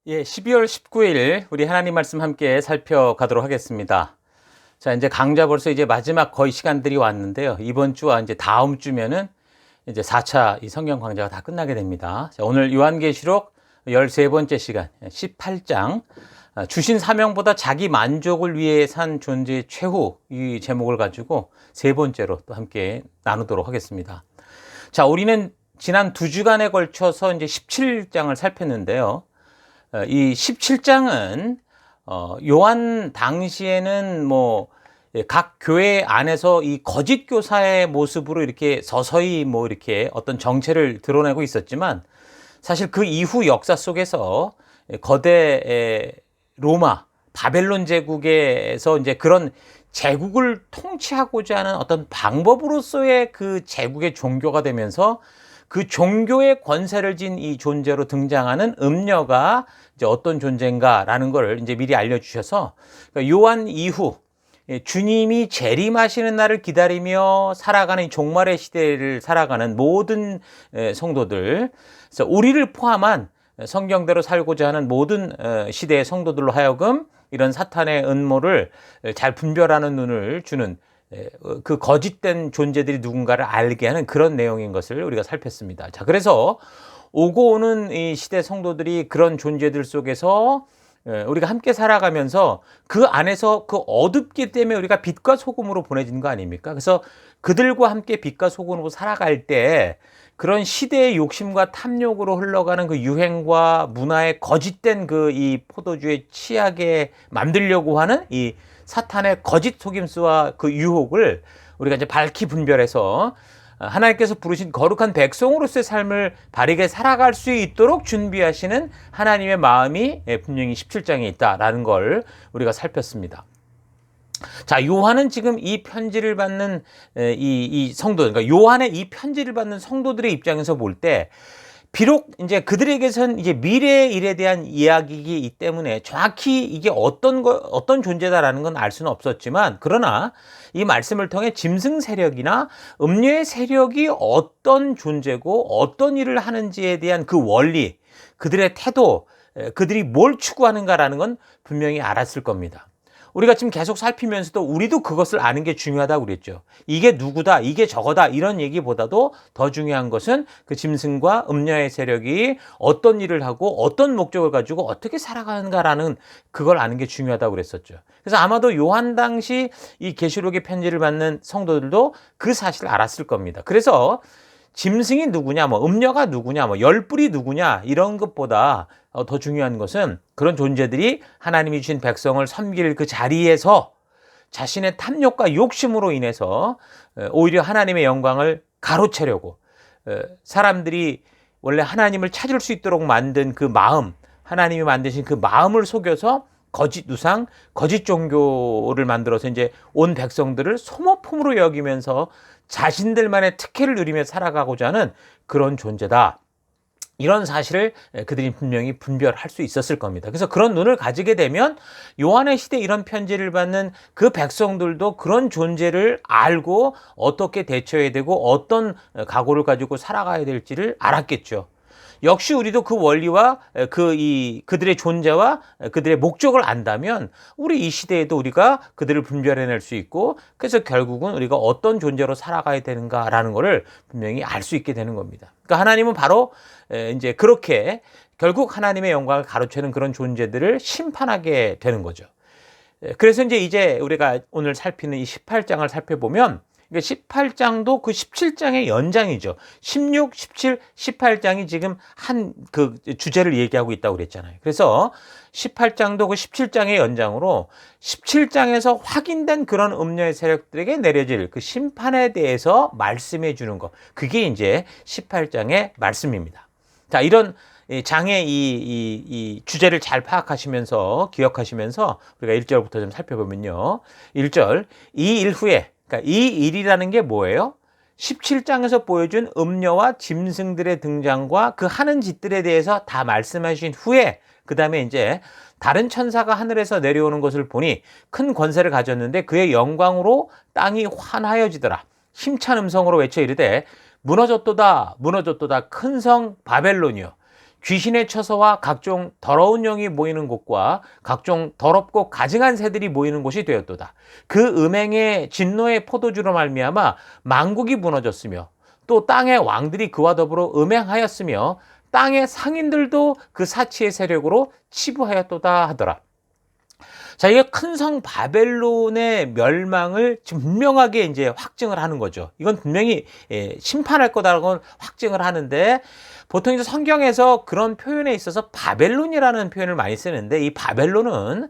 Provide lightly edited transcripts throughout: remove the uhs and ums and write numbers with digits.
예, 12월 19일 우리 하나님 말씀 함께 살펴가도록 하겠습니다. 자, 이제 강좌 벌써 이제 마지막 거의 시간들이 왔는데요. 이번 주와 이제 다음 주면은 이제 4차 이 성경 강좌가 다 끝나게 됩니다. 자, 오늘 요한계시록 13번째 시간 18장 주신 사명보다 자기 만족을 위해 산 존재의 최후 이 제목을 가지고 세 번째로 또 함께 나누도록 하겠습니다. 자, 우리는 지난 2주간에 걸쳐서 이제 17장을 살폈는데요. 이 17장은 요한 당시에는 각 교회 안에서 이 거짓 교사의 모습으로 이렇게 서서히 이렇게 어떤 정체를 드러내고 있었지만, 사실 그 이후 역사 속에서 거대 로마 바벨론 제국에서 이제 그런 제국을 통치하고자 하는 어떤 방법으로서의 그 제국의 종교가 되면서 그 종교의 권세를 진 이 존재로 등장하는 음녀가 이제 어떤 존재인가라는 걸 이제 미리 알려주셔서, 그러니까 요한 이후 주님이 재림하시는 날을 기다리며 살아가는 종말의 시대를 살아가는 모든 성도들, 그래서 우리를 포함한 성경대로 살고자 하는 모든 시대의 성도들로 하여금 이런 사탄의 음모를 잘 분별하는 눈을 주는 그 거짓된 존재들이 누군가를 알게 하는 그런 내용인 것을 우리가 살폈습니다. 자, 그래서 오고 오는 이 시대 성도들이 그런 존재들 속에서 우리가 함께 살아가면서 그 안에서 그 어둡기 때문에 우리가 빛과 소금으로 보내진 거 아닙니까? 그래서 그들과 함께 빛과 소금으로 살아갈 때 그런 시대의 욕심과 탐욕으로 흘러가는 그 유행과 문화의 거짓된 그 이 포도주의 취하게 만들려고 하는 이 사탄의 거짓 속임수와 그 유혹을 우리가 이제 밝히 분별해서 하나님께서 부르신 거룩한 백성으로서의 삶을 바르게 살아갈 수 있도록 준비하시는 하나님의 마음이 분명히 17장에 있다라는 걸 우리가 살폈습니다. 자, 요한은 지금 이 편지를 받는 이 성도, 그러니까 요한의 이 편지를 받는 성도들의 입장에서 볼 때, 비록 이제 그들에게선 이제 미래의 일에 대한 이야기이기 때문에 정확히 이게 어떤 존재다라는 건 알 수는 없었지만, 그러나 이 말씀을 통해 짐승 세력이나 음녀의 세력이 어떤 존재고 어떤 일을 하는지에 대한 그 원리, 그들의 태도, 그들이 뭘 추구하는가라는 건 분명히 알았을 겁니다. 우리가 지금 계속 살피면서도 우리도 그것을 아는 게 중요하다고 그랬죠. 이게 누구다, 이게 저거다 이런 얘기보다도 더 중요한 것은 그 짐승과 음녀의 세력이 어떤 일을 하고 어떤 목적을 가지고 어떻게 살아가는가라는 그걸 아는 게 중요하다고 그랬었죠. 그래서 아마도 요한 당시 이 계시록의 편지를 받는 성도들도 그 사실을 알았을 겁니다. 그래서 짐승이 누구냐, 음녀가 누구냐, 열불이 누구냐 이런 것보다 더 중요한 것은 그런 존재들이 하나님이 주신 백성을 섬길 그 자리에서 자신의 탐욕과 욕심으로 인해서 오히려 하나님의 영광을 가로채려고, 사람들이 원래 하나님을 찾을 수 있도록 만든 그 마음, 하나님이 만드신 그 마음을 속여서 거짓 우상, 거짓 종교를 만들어서 이제 온 백성들을 소모품으로 여기면서 자신들만의 특혜를 누리며 살아가고자 하는 그런 존재다. 이런 사실을 그들이 분명히 분별할 수 있었을 겁니다. 그래서 그런 눈을 가지게 되면 요한의 시대에 이런 편지를 받는 그 백성들도 그런 존재를 알고 어떻게 대처해야 되고 어떤 각오를 가지고 살아가야 될지를 알았겠죠. 역시 우리도 그 원리와 그들의 존재와 그들의 목적을 안다면 우리 이 시대에도 우리가 그들을 분별해낼 수 있고, 그래서 결국은 우리가 어떤 존재로 살아가야 되는가라는 것을 분명히 알 수 있게 되는 겁니다. 그러니까 하나님은 바로 이제 그렇게 결국 하나님의 영광을 가로채는 그런 존재들을 심판하게 되는 거죠. 그래서 이제 우리가 오늘 살피는 이 18장을 살펴보면, 18장도 그 17장의 연장이죠. 16, 17, 18장이 지금 한 그 주제를 얘기하고 있다고 그랬잖아요. 그래서 18장도 그 17장의 연장으로 17장에서 확인된 그런 음녀의 세력들에게 내려질 그 심판에 대해서 말씀해 주는 것. 그게 이제 18장의 말씀입니다. 자, 이런 장의 이 주제를 잘 파악하시면서 기억하시면서 우리가 1절부터 좀 살펴보면요. 1절, 이 일 후에, 그러니까 이 일이라는 게 뭐예요? 17장에서 보여준 음녀와 짐승들의 등장과 그 하는 짓들에 대해서 다 말씀하신 후에, 그 다음에 이제 다른 천사가 하늘에서 내려오는 것을 보니 큰 권세를 가졌는데 그의 영광으로 땅이 환하여지더라. 힘찬 음성으로 외쳐 이르되 무너졌도다 무너졌도다 큰 성 바벨론이여 귀신의 처소와 각종 더러운 영이 모이는 곳과 각종 더럽고 가증한 새들이 모이는 곳이 되었도다. 그 음행의 진노의 포도주로 말미암아 만국이 무너졌으며 또 땅의 왕들이 그와 더불어 음행하였으며 땅의 상인들도 그 사치의 세력으로 치부하였도다 하더라. 자, 이게 큰 성 바벨론의 멸망을 분명하게 이제 확증을 하는 거죠. 이건 분명히 심판할 거다라고 확증을 하는데, 보통 이제 성경에서 그런 표현에 있어서 바벨론이라는 표현을 많이 쓰는데, 이 바벨론은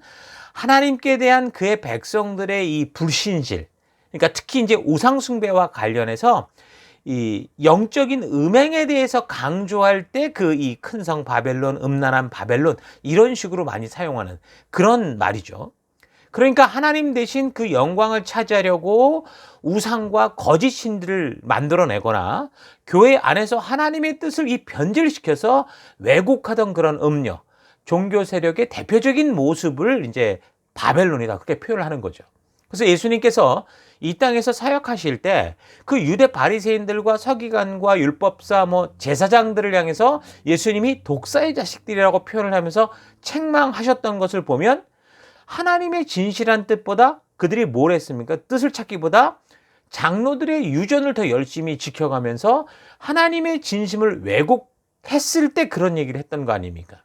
하나님께 대한 그의 백성들의 이 불신실, 그러니까 특히 이제 우상숭배와 관련해서 이 영적인 음행에 대해서 강조할 때 그 이 큰 성 바벨론, 음란한 바벨론, 이런 식으로 많이 사용하는 그런 말이죠. 그러니까 하나님 대신 그 영광을 차지하려고 우상과 거짓 신들을 만들어내거나 교회 안에서 하나님의 뜻을 이 변질시켜서 왜곡하던 그런 음료, 종교 세력의 대표적인 모습을 이제 바벨론이다, 그렇게 표현을 하는 거죠. 그래서 예수님께서 이 땅에서 사역하실 때 그 유대 바리새인들과 서기관과 율법사 제사장들을 향해서 예수님이 독사의 자식들이라고 표현을 하면서 책망하셨던 것을 보면, 하나님의 진실한 뜻보다 그들이 뭘 했습니까? 뜻을 찾기보다 장로들의 유전을 더 열심히 지켜가면서 하나님의 진심을 왜곡했을 때 그런 얘기를 했던 거 아닙니까?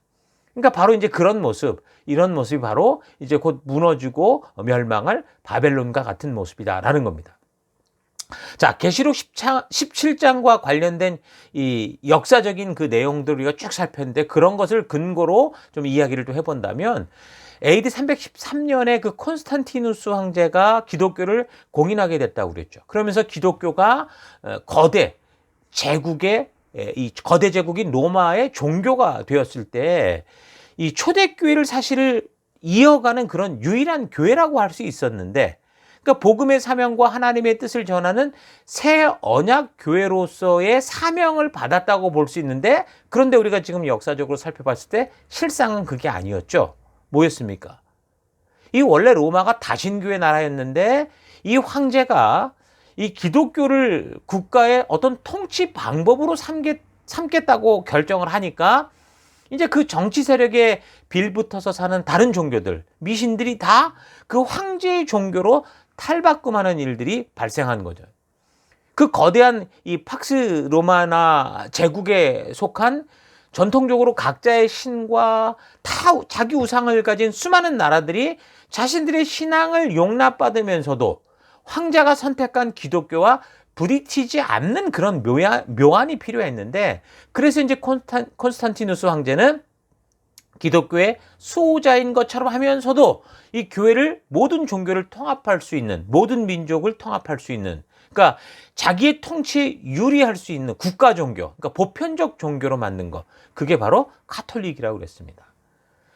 그러니까 바로 이제 그런 모습, 이런 모습이 바로 이제 곧 무너지고 멸망할 바벨론과 같은 모습이다라는 겁니다. 자, 계시록 17장과 관련된 이 역사적인 그 내용들을 우리가 쭉 살폈는데, 그런 것을 근거로 좀 이야기를 또 해본다면, AD 313년에 그 콘스탄티누스 황제가 기독교를 공인하게 됐다고 그랬죠. 그러면서 기독교가 거대 제국의 이 거대 제국인 로마의 종교가 되었을 때, 이 초대교회를 사실 이어가는 그런 유일한 교회라고 할 수 있었는데, 그러니까 복음의 사명과 하나님의 뜻을 전하는 새 언약 교회로서의 사명을 받았다고 볼 수 있는데, 그런데 우리가 지금 역사적으로 살펴봤을 때 실상은 그게 아니었죠. 뭐였습니까? 이 원래 로마가 다신교의 나라였는데, 이 황제가 이 기독교를 국가의 어떤 통치 방법으로 삼겠다고 결정을 하니까, 이제 그 정치 세력에 빌붙어서 사는 다른 종교들, 미신들이 다 그 황제의 종교로 탈바꿈하는 일들이 발생한 거죠. 그 거대한 이 팍스 로마나 제국에 속한 전통적으로 각자의 신과 다 자기 우상을 가진 수많은 나라들이 자신들의 신앙을 용납받으면서도 황제가 선택한 기독교와 부딪히지 않는 그런 묘안이 필요했는데, 그래서 이제 콘스탄티누스 황제는 기독교의 수호자인 것처럼 하면서도 이 교회를, 모든 종교를 통합할 수 있는, 모든 민족을 통합할 수 있는, 그러니까 자기의 통치에 유리할 수 있는 국가 종교, 그러니까 보편적 종교로 만든 것, 그게 바로 가톨릭이라고 그랬습니다.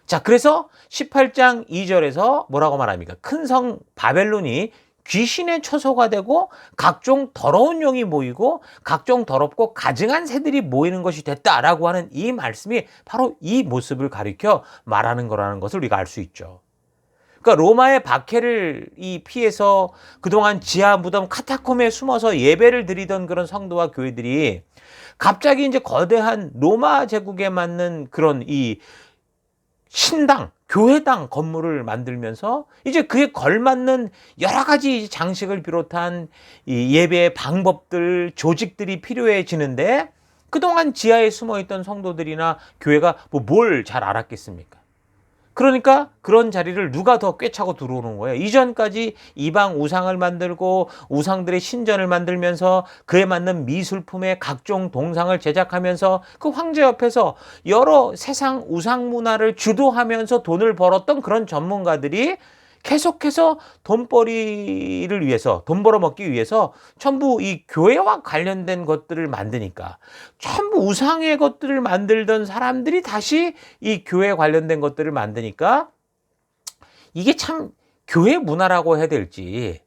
자, 그래서 18장 2절에서 뭐라고 말합니까? 큰 성 바벨론이 귀신의 처소가 되고 각종 더러운 영이 모이고 각종 더럽고 가증한 새들이 모이는 것이 됐다라고 하는 이 말씀이 바로 이 모습을 가리켜 말하는 거라는 것을 우리가 알 수 있죠. 그러니까 로마의 박해를 피해서 그동안 지하 무덤 카타콤에 숨어서 예배를 드리던 그런 성도와 교회들이 갑자기 이제 거대한 로마 제국에 맞는 그런 이 신당, 교회당 건물을 만들면서 이제 그에 걸맞는 여러 가지 장식을 비롯한 이 예배의 방법들, 조직들이 필요해지는데, 그동안 지하에 숨어있던 성도들이나 교회가 뭘 잘 알았겠습니까? 그러니까 그런 자리를 누가 더 꿰차고 들어오는 거예요. 이전까지 이방 우상을 만들고 우상들의 신전을 만들면서 그에 맞는 미술품의 각종 동상을 제작하면서 그 황제 옆에서 여러 세상 우상 문화를 주도하면서 돈을 벌었던 그런 전문가들이 계속해서 돈벌이를 위해서, 돈 벌어먹기 위해서 전부 이 교회와 관련된 것들을 만드니까, 전부 우상의 것들을 만들던 사람들이 다시 이 교회에 관련된 것들을 만드니까, 이게 참 교회 문화라고 해야 될지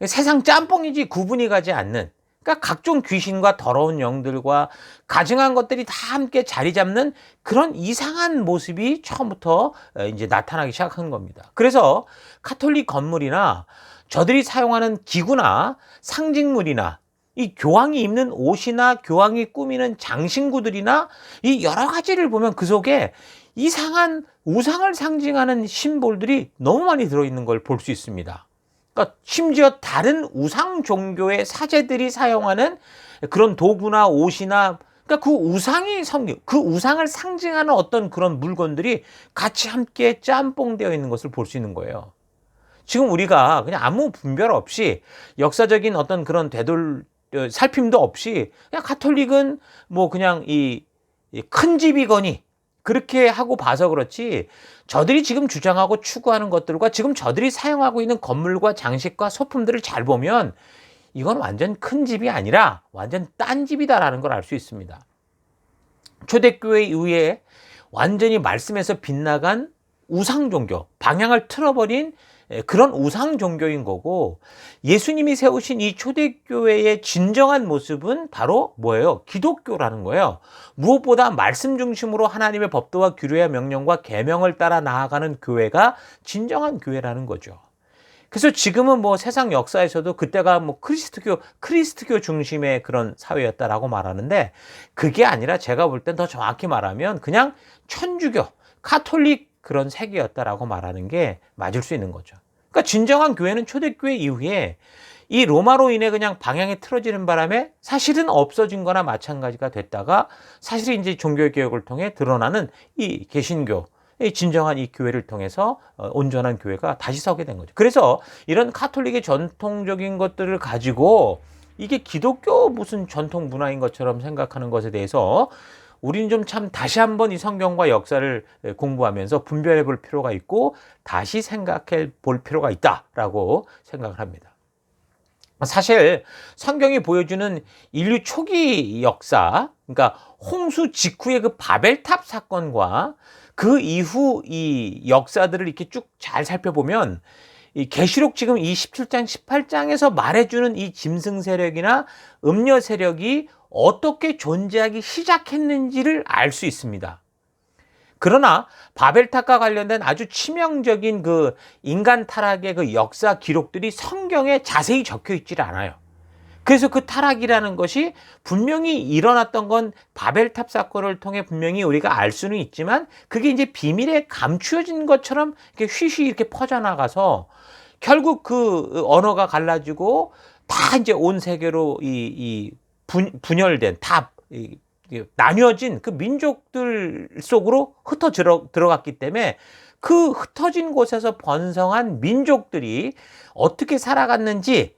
세상 짬뽕이지 구분이 가지 않는, 그러니까 각종 귀신과 더러운 영들과 가증한 것들이 다 함께 자리 잡는 그런 이상한 모습이 처음부터 이제 나타나기 시작한 겁니다. 그래서 가톨릭 건물이나 저들이 사용하는 기구나 상징물이나 이 교황이 입는 옷이나 교황이 꾸미는 장신구들이나 이 여러 가지를 보면 그 속에 이상한 우상을 상징하는 심볼들이 너무 많이 들어있는 걸 볼 수 있습니다. 그러니까 심지어 다른 우상 종교의 사제들이 사용하는 그런 도구나 옷이나, 그러니까 그 우상을 상징하는 어떤 그런 물건들이 같이 함께 짬뽕되어 있는 것을 볼 수 있는 거예요. 지금 우리가 그냥 아무 분별 없이 역사적인 어떤 그런 살핌도 없이 그냥 가톨릭은 뭐 그냥 이 큰 집이거니 그렇게 하고 봐서 그렇지, 저들이 지금 주장하고 추구하는 것들과 지금 저들이 사용하고 있는 건물과 장식과 소품들을 잘 보면 이건 완전 큰 집이 아니라 완전 딴 집이다라는 걸 알 수 있습니다. 초대교회 이후에 완전히 말씀에서 빗나간 우상 종교, 방향을 틀어버린 그런 우상 종교인 거고, 예수님이 세우신 이 초대교회의 진정한 모습은 바로 뭐예요? 기독교라는 거예요. 무엇보다 말씀 중심으로 하나님의 법도와 규례와 명령과 계명을 따라 나아가는 교회가 진정한 교회라는 거죠. 그래서 지금은 뭐 세상 역사에서도 그때가 뭐 크리스트교 중심의 그런 사회였다라고 말하는데, 그게 아니라 제가 볼 땐 더 정확히 말하면 그냥 천주교, 카톨릭 그런 세계였다라고 말하는 게 맞을 수 있는 거죠. 그러니까 진정한 교회는 초대교회 이후에 이 로마로 인해 그냥 방향이 틀어지는 바람에 사실은 없어진 거나 마찬가지가 됐다가, 사실은 이제 종교개혁을 통해 드러나는 이 개신교, 이 진정한 이 교회를 통해서 온전한 교회가 다시 서게 된 거죠. 그래서 이런 카톨릭의 전통적인 것들을 가지고 이게 기독교 무슨 전통 문화인 것처럼 생각하는 것에 대해서 우리는 좀 참 다시 한번 이 성경과 역사를 공부하면서 분별해 볼 필요가 있고 다시 생각해 볼 필요가 있다라고 생각을 합니다. 사실 성경이 보여주는 인류 초기 역사, 그러니까 홍수 직후의 그 바벨탑 사건과 그 이후 이 역사들을 이렇게 쭉 잘 살펴보면, 이 계시록 지금 이 17장, 18장에서 말해주는 이 짐승 세력이나 음녀 세력이 어떻게 존재하기 시작했는지를 알 수 있습니다. 그러나 바벨탑과 관련된 아주 치명적인 그 인간 타락의 그 역사 기록들이 성경에 자세히 적혀 있질 않아요. 그래서 그 타락이라는 것이 분명히 일어났던 건 바벨탑 사건을 통해 분명히 우리가 알 수는 있지만, 그게 이제 비밀에 감추어진 것처럼 이렇게 휘휘 이렇게 퍼져나가서 결국 그 언어가 갈라지고 다 이제 온 세계로 분열된, 나뉘어진 그 민족들 속으로 들어갔기 때문에, 그 흩어진 곳에서 번성한 민족들이 어떻게 살아갔는지,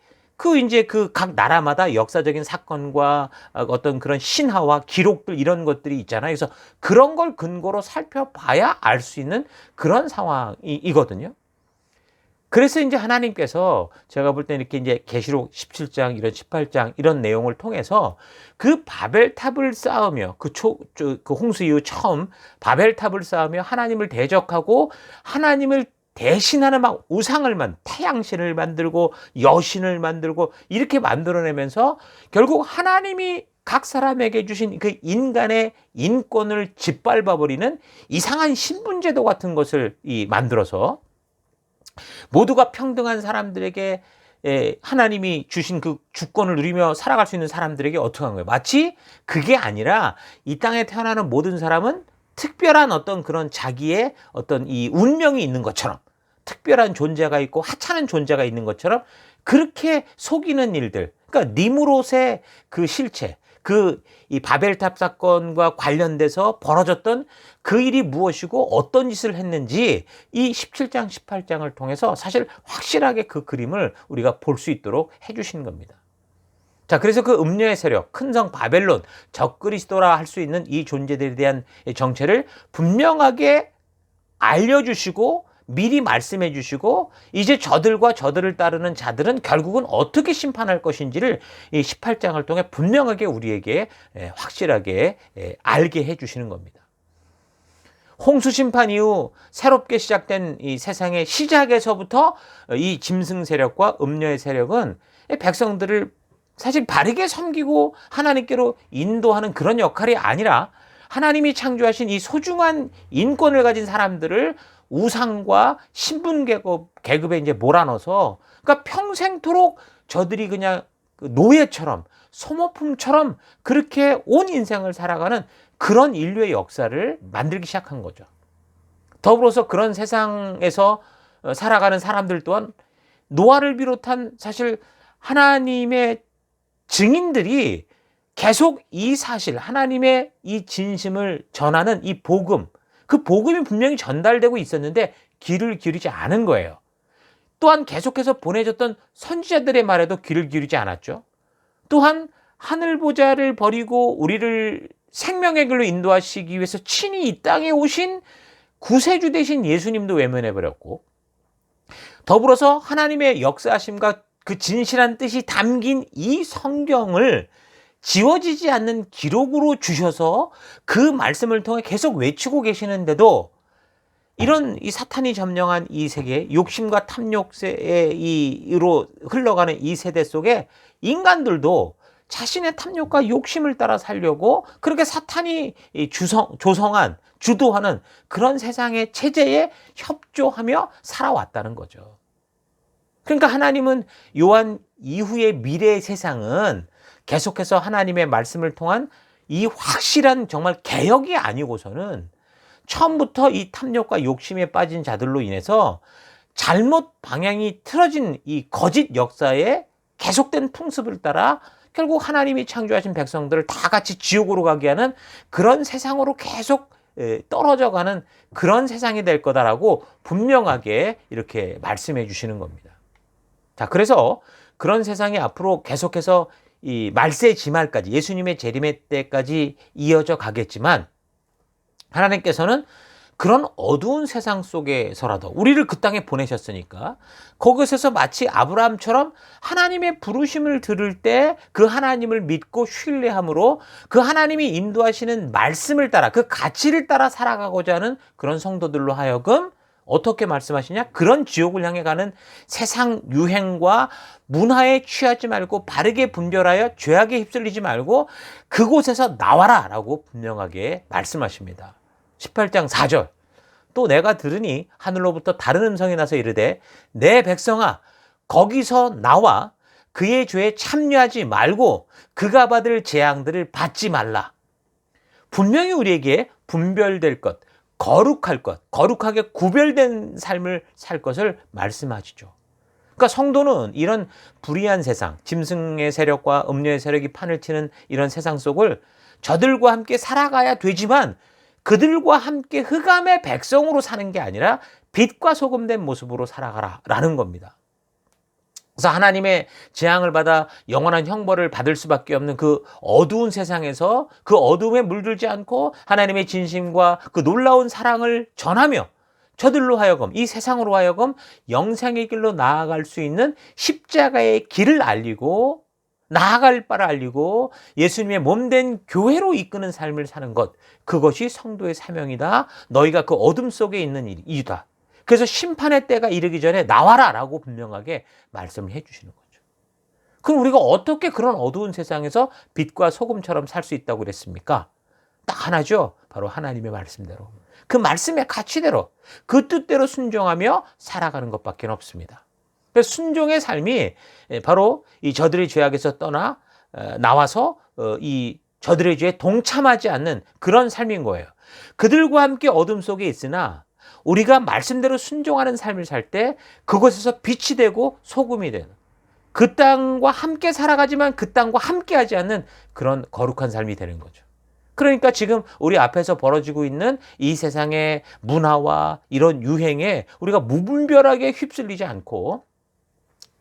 이제 그 각 나라마다 역사적인 사건과 어떤 그런 신화와 기록들, 이런 것들이 있잖아요. 그래서 그런 걸 근거로 살펴봐야 알 수 있는 그런 상황이거든요. 그래서 이제 하나님께서 제가 볼 때는 이렇게 이제 계시록 17장, 이런 18장 이런 내용을 통해서 그 바벨탑을 쌓으며 그 홍수 이후 처음 바벨탑을 쌓으며 하나님을 대적하고 하나님을 대신하는 막 태양신을 만들고 여신을 만들고 이렇게 만들어내면서 결국 하나님이 각 사람에게 주신 그 인간의 인권을 짓밟아버리는 이상한 신분제도 같은 것을 만들어서 모두가 평등한 사람들에게 하나님이 주신 그 주권을 누리며 살아갈 수 있는 사람들에게 어떻게 한 거예요? 마치 그게 아니라 이 땅에 태어나는 모든 사람은 특별한 어떤 그런 자기의 어떤 이 운명이 있는 것처럼, 특별한 존재가 있고 하찮은 존재가 있는 것처럼 그렇게 속이는 일들. 그러니까 니무롯의 그 실체, 이 바벨탑 사건과 관련돼서 벌어졌던 그 일이 무엇이고 어떤 짓을 했는지 이 17장, 18장을 통해서 사실 확실하게 그 그림을 우리가 볼 수 있도록 해주신 겁니다. 자, 그래서 그 음녀의 세력, 큰 성 바벨론, 적그리스도라 할 수 있는 이 존재들에 대한 정체를 분명하게 알려주시고 미리 말씀해 주시고, 이제 저들을 따르는 자들은 결국은 어떻게 심판할 것인지를 이 18장을 통해 분명하게 우리에게 확실하게 알게 해 주시는 겁니다. 홍수 심판 이후 새롭게 시작된 이 세상의 시작에서부터 이 짐승 세력과 음녀의 세력은 백성들을 사실 바르게 섬기고 하나님께로 인도하는 그런 역할이 아니라, 하나님이 창조하신 이 소중한 인권을 가진 사람들을 우상과 신분 계급에 이제 몰아넣어서, 그러니까 평생토록 저들이 그냥 그 노예처럼 소모품처럼 그렇게 온 인생을 살아가는 그런 인류의 역사를 만들기 시작한 거죠. 더불어서 그런 세상에서 살아가는 사람들 또한 노아를 비롯한 사실 하나님의 증인들이 계속 이 사실, 하나님의 이 진심을 전하는 이 복음, 그 복음이 분명히 전달되고 있었는데 귀를 기울이지 않은 거예요. 또한 계속해서 보내줬던 선지자들의 말에도 귀를 기울이지 않았죠. 또한 하늘 보좌를 버리고 우리를 생명의 길로 인도하시기 위해서 친히 이 땅에 오신 구세주 되신 예수님도 외면해버렸고, 더불어서 하나님의 역사하심과 그 진실한 뜻이 담긴 이 성경을 지워지지 않는 기록으로 주셔서 그 말씀을 통해 계속 외치고 계시는데도 이런 이 사탄이 점령한 이 세계, 욕심과 탐욕의 이로 흘러가는 이 세대 속에 인간들도 자신의 탐욕과 욕심을 따라 살려고 그렇게 사탄이 조성한, 주도하는 그런 세상의 체제에 협조하며 살아왔다는 거죠. 그러니까 하나님은 요한 이후의 미래의 세상은 계속해서 하나님의 말씀을 통한 이 확실한 정말 개혁이 아니고서는 처음부터 이 탐욕과 욕심에 빠진 자들로 인해서 잘못 방향이 틀어진 이 거짓 역사에 계속된 풍습을 따라 결국 하나님이 창조하신 백성들을 다 같이 지옥으로 가게 하는 그런 세상으로 계속 떨어져가는 그런 세상이 될 거다라고 분명하게 이렇게 말씀해 주시는 겁니다. 자, 그래서 그런 세상이 앞으로 계속해서 이 말세 지말까지, 예수님의 재림의 때까지 이어져 가겠지만 하나님께서는 그런 어두운 세상 속에서라도 우리를 그 땅에 보내셨으니까 거기서 마치 아브라함처럼 하나님의 부르심을 들을 때 그 하나님을 믿고 신뢰함으로 그 하나님이 인도하시는 말씀을 따라, 그 가치를 따라 살아가고자 하는 그런 성도들로 하여금 어떻게 말씀하시냐? 그런 지옥을 향해 가는 세상 유행과 문화에 취하지 말고 바르게 분별하여 죄악에 휩쓸리지 말고 그곳에서 나와라 라고 분명하게 말씀하십니다. 18장 4절. 또 내가 들으니 하늘로부터 다른 음성이 나서 이르되 내 백성아 거기서 나와 그의 죄에 참여하지 말고 그가 받을 재앙들을 받지 말라. 분명히 우리에게 분별될 것, 거룩할 것, 거룩하게 구별된 삶을 살 것을 말씀하시죠. 그러니까 성도는 이런 불의한 세상, 짐승의 세력과 음료의 세력이 판을 치는 이런 세상 속을 저들과 함께 살아가야 되지만 그들과 함께 흑암의 백성으로 사는 게 아니라 빛과 소금된 모습으로 살아가라라는 겁니다. 그래서 하나님의 재앙을 받아 영원한 형벌을 받을 수밖에 없는 그 어두운 세상에서 그 어둠에 물들지 않고 하나님의 진심과 그 놀라운 사랑을 전하며 저들로 하여금, 이 세상으로 하여금 영생의 길로 나아갈 수 있는 십자가의 길을 알리고 나아갈 바를 알리고 예수님의 몸된 교회로 이끄는 삶을 사는 것, 그것이 성도의 사명이다. 너희가 그 어둠 속에 있는 일이다. 그래서 심판의 때가 이르기 전에 나와라 라고 분명하게 말씀을 해 주시는 거죠. 그럼 우리가 어떻게 그런 어두운 세상에서 빛과 소금처럼 살 수 있다고 그랬습니까? 딱 하나죠. 바로 하나님의 말씀대로. 그 말씀의 가치대로, 그 뜻대로 순종하며 살아가는 것밖에 없습니다. 그래서 순종의 삶이 바로 이 저들의 죄악에서 떠나 나와서 이 저들의 죄에 동참하지 않는 그런 삶인 거예요. 그들과 함께 어둠 속에 있으나 우리가 말씀대로 순종하는 삶을 살 때 그곳에서 빛이 되고 소금이 되는, 그 땅과 함께 살아가지만 그 땅과 함께하지 않는 그런 거룩한 삶이 되는 거죠. 그러니까 지금 우리 앞에서 벌어지고 있는 이 세상의 문화와 이런 유행에 우리가 무분별하게 휩쓸리지 않고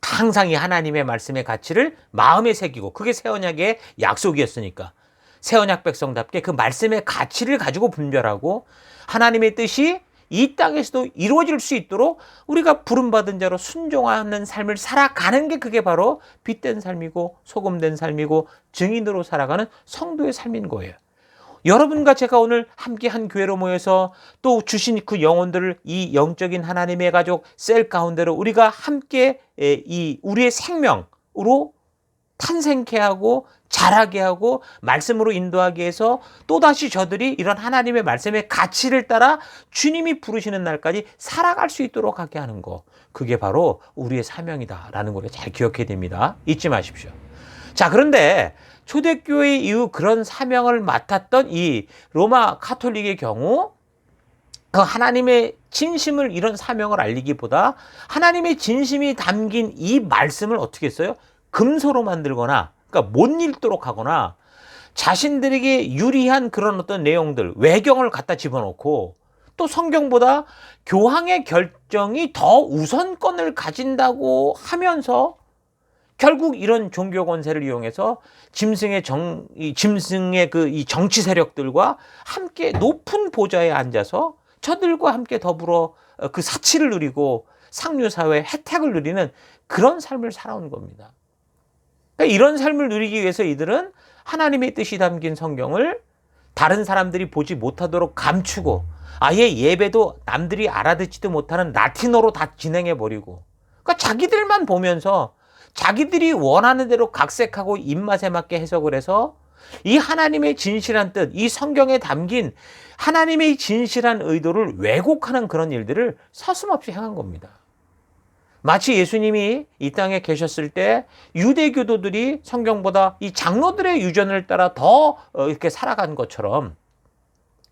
항상 이 하나님의 말씀의 가치를 마음에 새기고, 그게 새 언약의 약속이었으니까 새 언약 백성답게 그 말씀의 가치를 가지고 분별하고 하나님의 뜻이 이 땅에서도 이루어질 수 있도록 우리가 부름받은 자로 순종하는 삶을 살아가는 게, 그게 바로 빛된 삶이고 소금된 삶이고 증인으로 살아가는 성도의 삶인 거예요. 여러분과 제가 오늘 함께 한 교회로 모여서 또 주신 그 영혼들을 이 영적인 하나님의 가족 셀 가운데로 우리가 함께 이 우리의 생명으로 탄생케 하고 자라게 하고 말씀으로 인도하게 해서 또다시 저들이 이런 하나님의 말씀의 가치를 따라 주님이 부르시는 날까지 살아갈 수 있도록 하게 하는 거, 그게 바로 우리의 사명이다라는 걸 잘 기억해야 됩니다. 잊지 마십시오. 자, 그런데 초대교회 이후 그런 사명을 맡았던 이 로마 가톨릭의 경우 그 하나님의 진심을 이런 사명을 알리기보다 하나님의 진심이 담긴 이 말씀을 어떻게 했어요? 금소로 만들거나 그러니까 못 읽도록 하거나 자신들에게 유리한 그런 어떤 내용들, 외경을 갖다 집어넣고 또 성경보다 교황의 결정이 더 우선권을 가진다고 하면서 결국 이런 종교 권세를 이용해서 짐승의 이 정치 세력들과 함께 높은 보좌에 앉아서 저들과 함께 더불어 그 사치를 누리고 상류사회 혜택을 누리는 그런 삶을 살아온 겁니다. 그러니까 이런 삶을 누리기 위해서 이들은 하나님의 뜻이 담긴 성경을 다른 사람들이 보지 못하도록 감추고 아예 예배도 남들이 알아듣지도 못하는 라틴어로 다 진행해버리고 그러니까 자기들만 보면서 자기들이 원하는 대로 각색하고 입맛에 맞게 해석을 해서 이 하나님의 진실한 뜻, 이 성경에 담긴 하나님의 진실한 의도를 왜곡하는 그런 일들을 서슴없이 행한 겁니다. 마치 예수님이 이 땅에 계셨을 때 유대교도들이 성경보다 이 장로들의 유전을 따라 더 이렇게 살아간 것처럼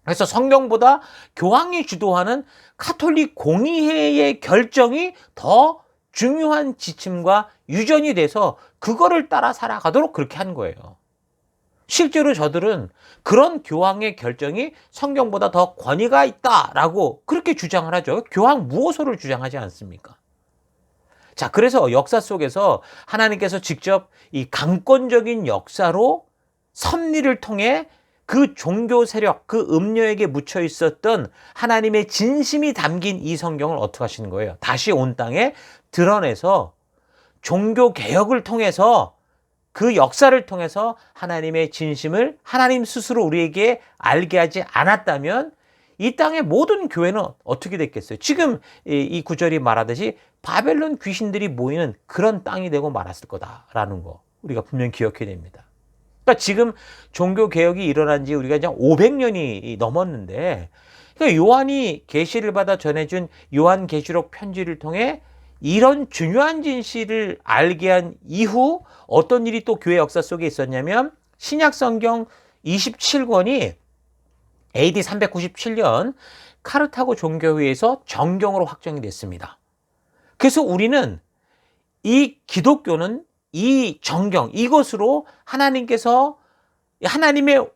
그래서 성경보다 교황이 주도하는 가톨릭 공의회의 결정이 더 중요한 지침과 유전이 돼서 그거를 따라 살아가도록 그렇게 한 거예요. 실제로 저들은 그런 교황의 결정이 성경보다 더 권위가 있다라고 그렇게 주장을 하죠. 교황 무호소를 주장하지 않습니까? 자, 그래서 역사 속에서 하나님께서 직접 이 강권적인 역사로 섭리를 통해 그 종교 세력, 그 음료에게 묻혀 있었던 하나님의 진심이 담긴 이 성경을 어떻게 하시는 거예요? 다시 온 땅에 드러내서 종교 개혁을 통해서 그 역사를 통해서 하나님의 진심을 하나님 스스로 우리에게 알게 하지 않았다면 이 땅의 모든 교회는 어떻게 됐겠어요? 지금 이 구절이 말하듯이 바벨론 귀신들이 모이는 그런 땅이 되고 말았을 거다라는 거 우리가 분명히 기억해야 됩니다. 그러니까 지금 종교 개혁이 일어난 지 우리가 이제 500년이 넘었는데 그러니까 요한이 계시를 받아 전해준 요한계시록 편지를 통해 이런 중요한 진실을 알게 한 이후 어떤 일이 또 교회 역사 속에 있었냐면 신약성경 27권이 AD 397년 카르타고 종교회에서 정경으로 확정이 됐습니다. 그래서 우리는 이 기독교는 이 정경, 이것으로 하나님께서 하나님의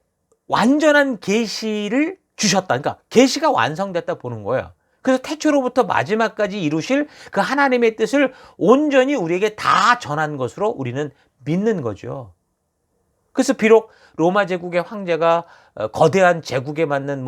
완전한 계시를 주셨다. 그러니까 계시가 완성됐다 보는 거예요. 그래서 태초로부터 마지막까지 이루실 그 하나님의 뜻을 온전히 우리에게 다 전한 것으로 우리는 믿는 거죠. 그래서 비록 로마 제국의 황제가 거대한 제국에 맞는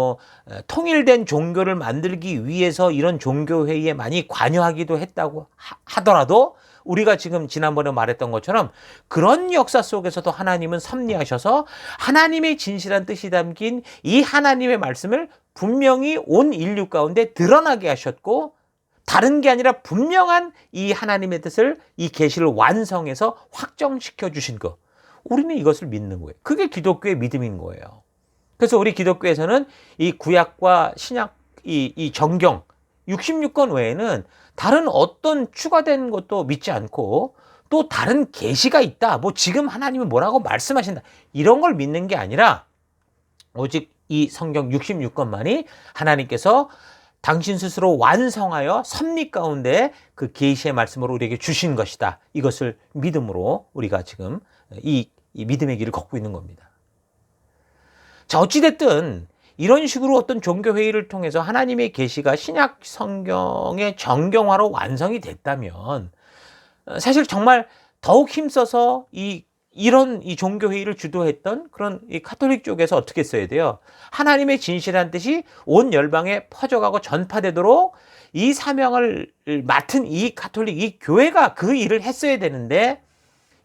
통일된 종교를 만들기 위해서 이런 종교회의에 많이 관여하기도 했다고 하더라도 우리가 지금 지난번에 말했던 것처럼 그런 역사 속에서도 하나님은 섭리하셔서 하나님의 진실한 뜻이 담긴 이 하나님의 말씀을 분명히 온 인류 가운데 드러나게 하셨고 다른 게 아니라 분명한 이 하나님의 뜻을 이 계시를 완성해서 확정시켜 주신 것. 우리는 이것을 믿는 거예요. 그게 기독교의 믿음인 거예요. 그래서 우리 기독교에서는 이 구약과 신약, 이 정경 66권 외에는 다른 어떤 추가된 것도 믿지 않고 또 다른 계시가 있다. 지금 하나님은 뭐라고 말씀하신다. 이런 걸 믿는 게 아니라 오직 이 성경 66권만이 하나님께서 당신 스스로 완성하여 섭리 가운데 그 계시의 말씀으로 우리에게 주신 것이다. 이것을 믿음으로 우리가 지금 이 믿음의 길을 걷고 있는 겁니다. 자, 어찌됐든 이런 식으로 어떤 종교회의를 통해서 하나님의 계시가 신약 성경의 정경화로 완성이 됐다면 사실 정말 더욱 힘써서 이런 종교회의를 주도했던 그런 이 가톨릭 쪽에서 어떻게 써야 돼요? 하나님의 진실한 뜻이 온 열방에 퍼져가고 전파되도록 이 사명을 맡은 이 가톨릭, 이 교회가 그 일을 했어야 되는데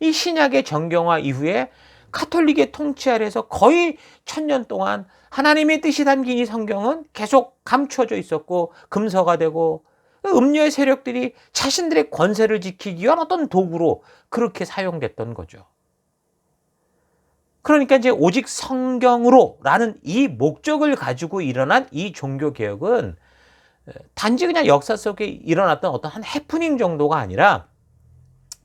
이 신약의 정경화 이후에 가톨릭의 통치 아래에서 거의 1000년 동안 하나님의 뜻이 담긴 이 성경은 계속 감추어져 있었고 금서가 되고 음료의 세력들이 자신들의 권세를 지키기 위한 어떤 도구로 그렇게 사용됐던 거죠. 그러니까 이제 오직 성경으로라는 이 목적을 가지고 일어난 이 종교개혁은 단지 그냥 역사 속에 일어났던 어떤 한 해프닝 정도가 아니라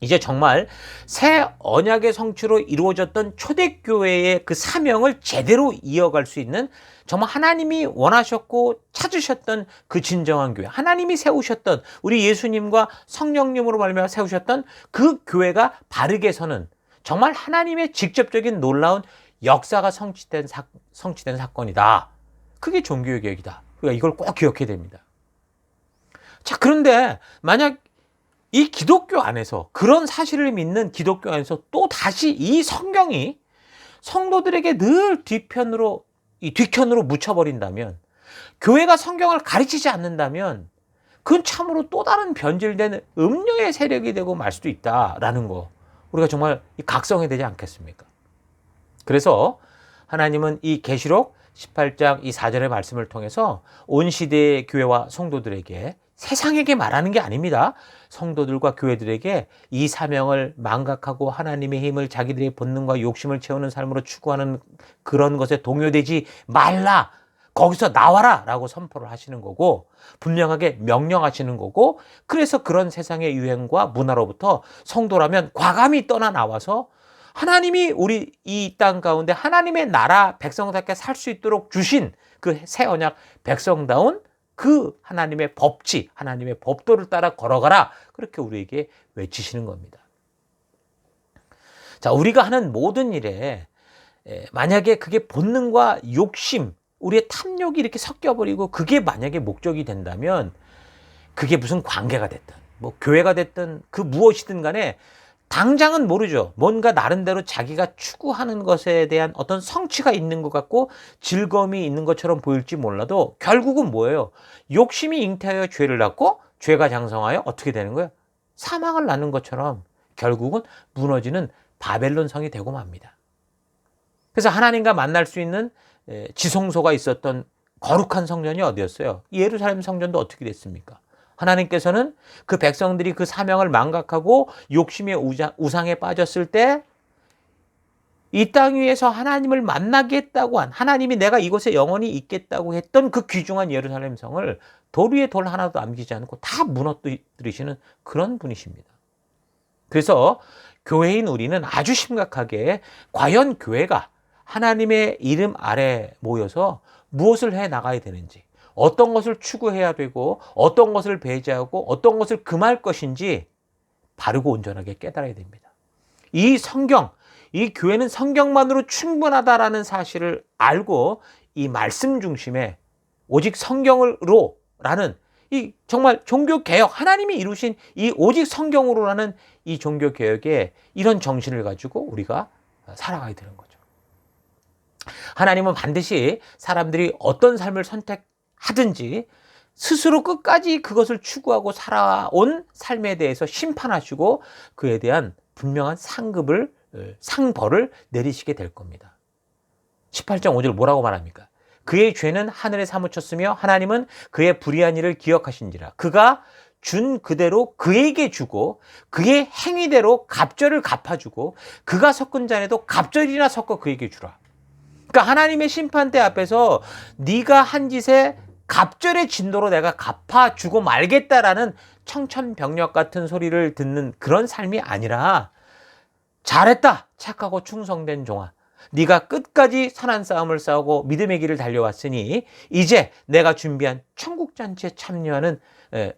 이제 정말 새 언약의 성취로 이루어졌던 초대교회의 그 사명을 제대로 이어갈 수 있는, 정말 하나님이 원하셨고 찾으셨던 그 진정한 교회, 하나님이 세우셨던, 우리 예수님과 성령님으로 말미암아 세우셨던 그 교회가 바르게 서는, 정말 하나님의 직접적인 놀라운 역사가 성취된 사건이다. 그게 종교의 개혁이다. 우리가 이걸 꼭 기억해야 됩니다. 자, 그런데 만약 이 기독교 안에서, 그런 사실을 믿는 기독교 안에서 또 다시 이 성경이 성도들에게 늘 뒷편으로 묻혀버린다면, 교회가 성경을 가르치지 않는다면, 그건 참으로 또 다른 변질된 음료의 세력이 되고 말 수도 있다라는 거, 우리가 정말 각성해야 되지 않겠습니까? 그래서 하나님은 이 계시록 18장 이 4절의 말씀을 통해서 온 시대의 교회와 성도들에게, 세상에게 말하는 게 아닙니다. 성도들과 교회들에게 이 사명을 망각하고 하나님의 힘을 자기들의 본능과 욕심을 채우는 삶으로 추구하는 그런 것에 동요되지 말라, 거기서 나와라 라고 선포를 하시는 거고, 분명하게 명령하시는 거고, 그래서 그런 세상의 유행과 문화로부터 성도라면 과감히 떠나 나와서 하나님이 우리 이 땅 가운데 하나님의 나라 백성답게 살 수 있도록 주신 그 새 언약 백성다운 그 하나님의 법칙, 하나님의 법도를 따라 걸어가라, 그렇게 우리에게 외치시는 겁니다. 자, 우리가 하는 모든 일에 만약에 그게 본능과 욕심, 우리의 탐욕이 이렇게 섞여버리고 그게 만약에 목적이 된다면, 그게 무슨 관계가 됐든 뭐 교회가 됐든 그 무엇이든 간에 당장은 모르죠. 뭔가 나름대로 자기가 추구하는 것에 대한 어떤 성취가 있는 것 같고 즐거움이 있는 것처럼 보일지 몰라도 결국은 뭐예요? 욕심이 잉태하여 죄를 낳고 죄가 장성하여 어떻게 되는 거예요? 사망을 낳는 것처럼 결국은 무너지는 바벨론 성이 되고 맙니다. 그래서 하나님과 만날 수 있는 지성소가 있었던 거룩한 성전이 어디였어요? 예루살렘 성전도 어떻게 됐습니까? 하나님께서는 그 백성들이 그 사명을 망각하고 욕심의 우상에 빠졌을 때 이 땅 위에서 하나님을 만나겠다고 한, 하나님이 내가 이곳에 영원히 있겠다고 했던 그 귀중한 예루살렘 성을 돌 위에 돌 하나도 남기지 않고 다 무너뜨리시는 그런 분이십니다. 그래서 교회인 우리는 아주 심각하게 과연 교회가 하나님의 이름 아래 모여서 무엇을 해 나가야 되는지, 어떤 것을 추구해야 되고 어떤 것을 배제하고 어떤 것을 금할 것인지 바르고 온전하게 깨달아야 됩니다. 이 성경, 이 교회는 성경만으로 충분하다라는 사실을 알고 이 말씀 중심에 오직 성경으로라는 이 정말 종교개혁, 하나님이 이루신 이 오직 성경으로라는 이 종교개혁에 이런 정신을 가지고 우리가 살아가야 되는 거죠. 하나님은 반드시 사람들이 어떤 삶을 선택하든지 스스로 끝까지 그것을 추구하고 살아온 삶에 대해서 심판하시고 그에 대한 분명한 상벌을 내리시게 될 겁니다. 18장 5절 뭐라고 말합니까? 그의 죄는 하늘에 사무쳤으며 하나님은 그의 불의한 일을 기억하신지라. 그가 준 그대로 그에게 주고 그의 행위대로 갑절을 갚아주고 그가 섞은 잔에도 갑절이나 섞어 그에게 주라. 그러니까 하나님의 심판대 앞에서 네가 한 짓에 갑절의 진도로 내가 갚아주고 말겠다라는 청천벽력 같은 소리를 듣는 그런 삶이 아니라, 잘했다 착하고 충성된 종아, 네가 끝까지 선한 싸움을 싸우고 믿음의 길을 달려왔으니 이제 내가 준비한 천국잔치에 참여하는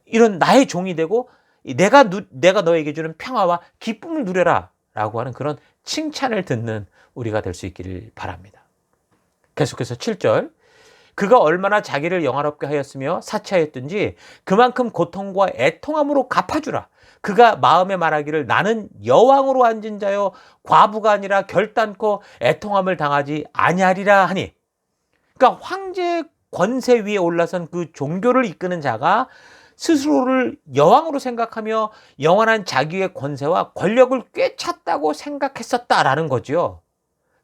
이런 나의 종이 되고 내가 너에게 주는 평화와 기쁨을 누려라 라고 하는 그런 칭찬을 듣는 우리가 될 수 있기를 바랍니다. 계속해서 7절, 그가 얼마나 자기를 영화롭게 하였으며 사치하였든지 그만큼 고통과 애통함으로 갚아주라. 그가 마음에 말하기를 나는 여왕으로 앉은 자요 과부가 아니라 결단코 애통함을 당하지 아니하리라 하니. 그러니까 황제의 권세 위에 올라선 그 종교를 이끄는 자가 스스로를 여왕으로 생각하며 영원한 자기의 권세와 권력을 꿰찼다고 생각했었다라는 거죠.